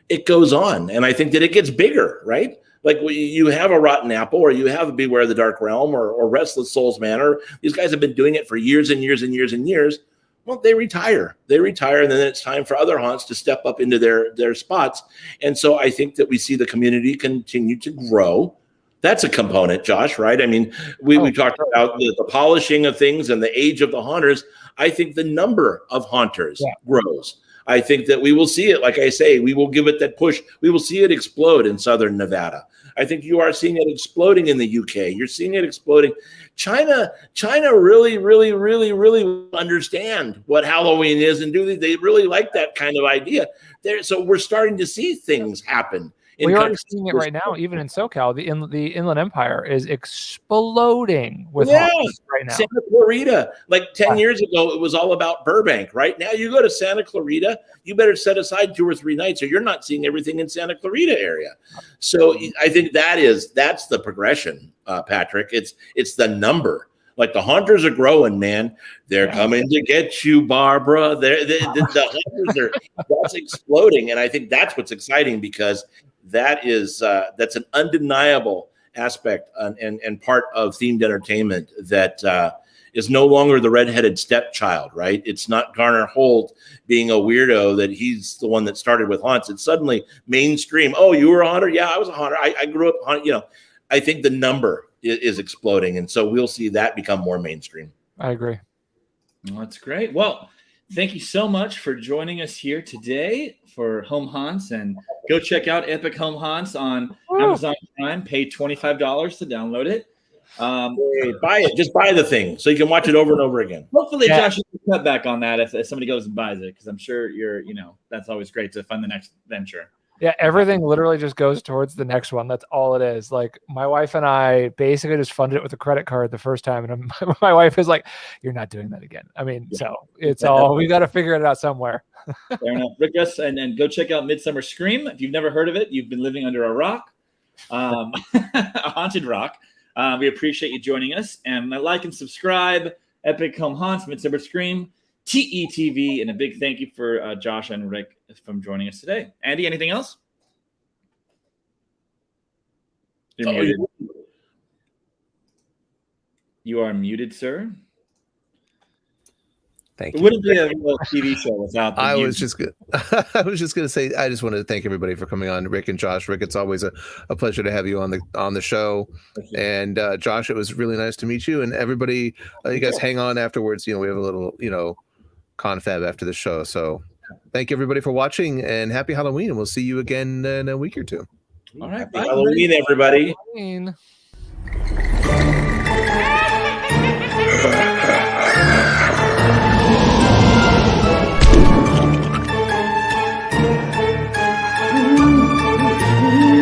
it goes on, and I think that it gets bigger, right? Like you have a Rotten Apple, or you have a Beware the Dark Realm, or Restless Souls Manor. These guys have been doing it for years and years and years and years. Well, they retire, and then it's time for other haunts to step up into their spots. And so I think that we see the community continue to grow. That's a component, Josh, right? I mean, we talked about the polishing of things and the age of the haunters. I think the number of haunters grows. I think that we will see it. Like I say, we will give it that push. We will see it explode in Southern Nevada. I think you are seeing it exploding in the UK. You're seeing it exploding. China really, really, really, really understand what Halloween is, and they really like that kind of idea. So we're starting to see things happen. We are seeing it right now, even in SoCal. The Inland Empire is exploding with haunts right now. Santa Clarita, like 10 years ago, it was all about Burbank. Right now, you go to Santa Clarita, you better set aside 2 or 3 nights, or you're not seeing everything in Santa Clarita area. So I think that's the progression, Patrick. It's the number. Like the haunters are growing, man. They're coming to get you, Barbara. The haunters that's exploding, and I think that's what's exciting, because that's an undeniable aspect and part of themed entertainment that is no longer the redheaded stepchild, right? It's not Garner Holt being a weirdo that he's the one that started with haunts. It's suddenly mainstream. Oh, you were a haunter? Yeah, I was a haunter. I grew up haunting. I think the number is exploding, and so we'll see that become more mainstream. I agree. Well, that's great. Well, thank you so much for joining us here today for Home Haunts, and go check out Epic Home Haunts on Amazon Prime. Pay $25 to download it. Hey, buy it. Just buy the thing so you can watch it over and over again. Hopefully, Josh, you can cut back on that if somebody goes and buys it, because I'm sure that's always great to fund the next venture. Yeah, everything literally just goes towards the next one. That's all it is. Like, my wife and I basically just funded it with a credit card the first time, and my wife is like, "You're not doing that again." I mean, so it's all, we got to figure it out somewhere. Fair enough. Rick, and go check out Midsummer Scream. If you've never heard of it, you've been living under a rock, a haunted rock. We appreciate you joining us, and like and subscribe. Epic Home Haunts, Midsummer Scream, TETV, and a big thank you for Josh and Rick from joining us today. Andy, anything else? You're muted. You are muted, sir. Thank It you. wouldn't be a real TV show without the I mute. was just going to say, I just wanted to thank everybody for coming on, Rick and Josh. Rick, it's always a pleasure to have you on the show. And Josh, it was really nice to meet you. And everybody, you guys hang on afterwards. We have a little, confab after the show. So thank you everybody for watching, and happy Halloween. And we'll see you again in a week or two. All right. Happy Halloween, everybody. Halloween.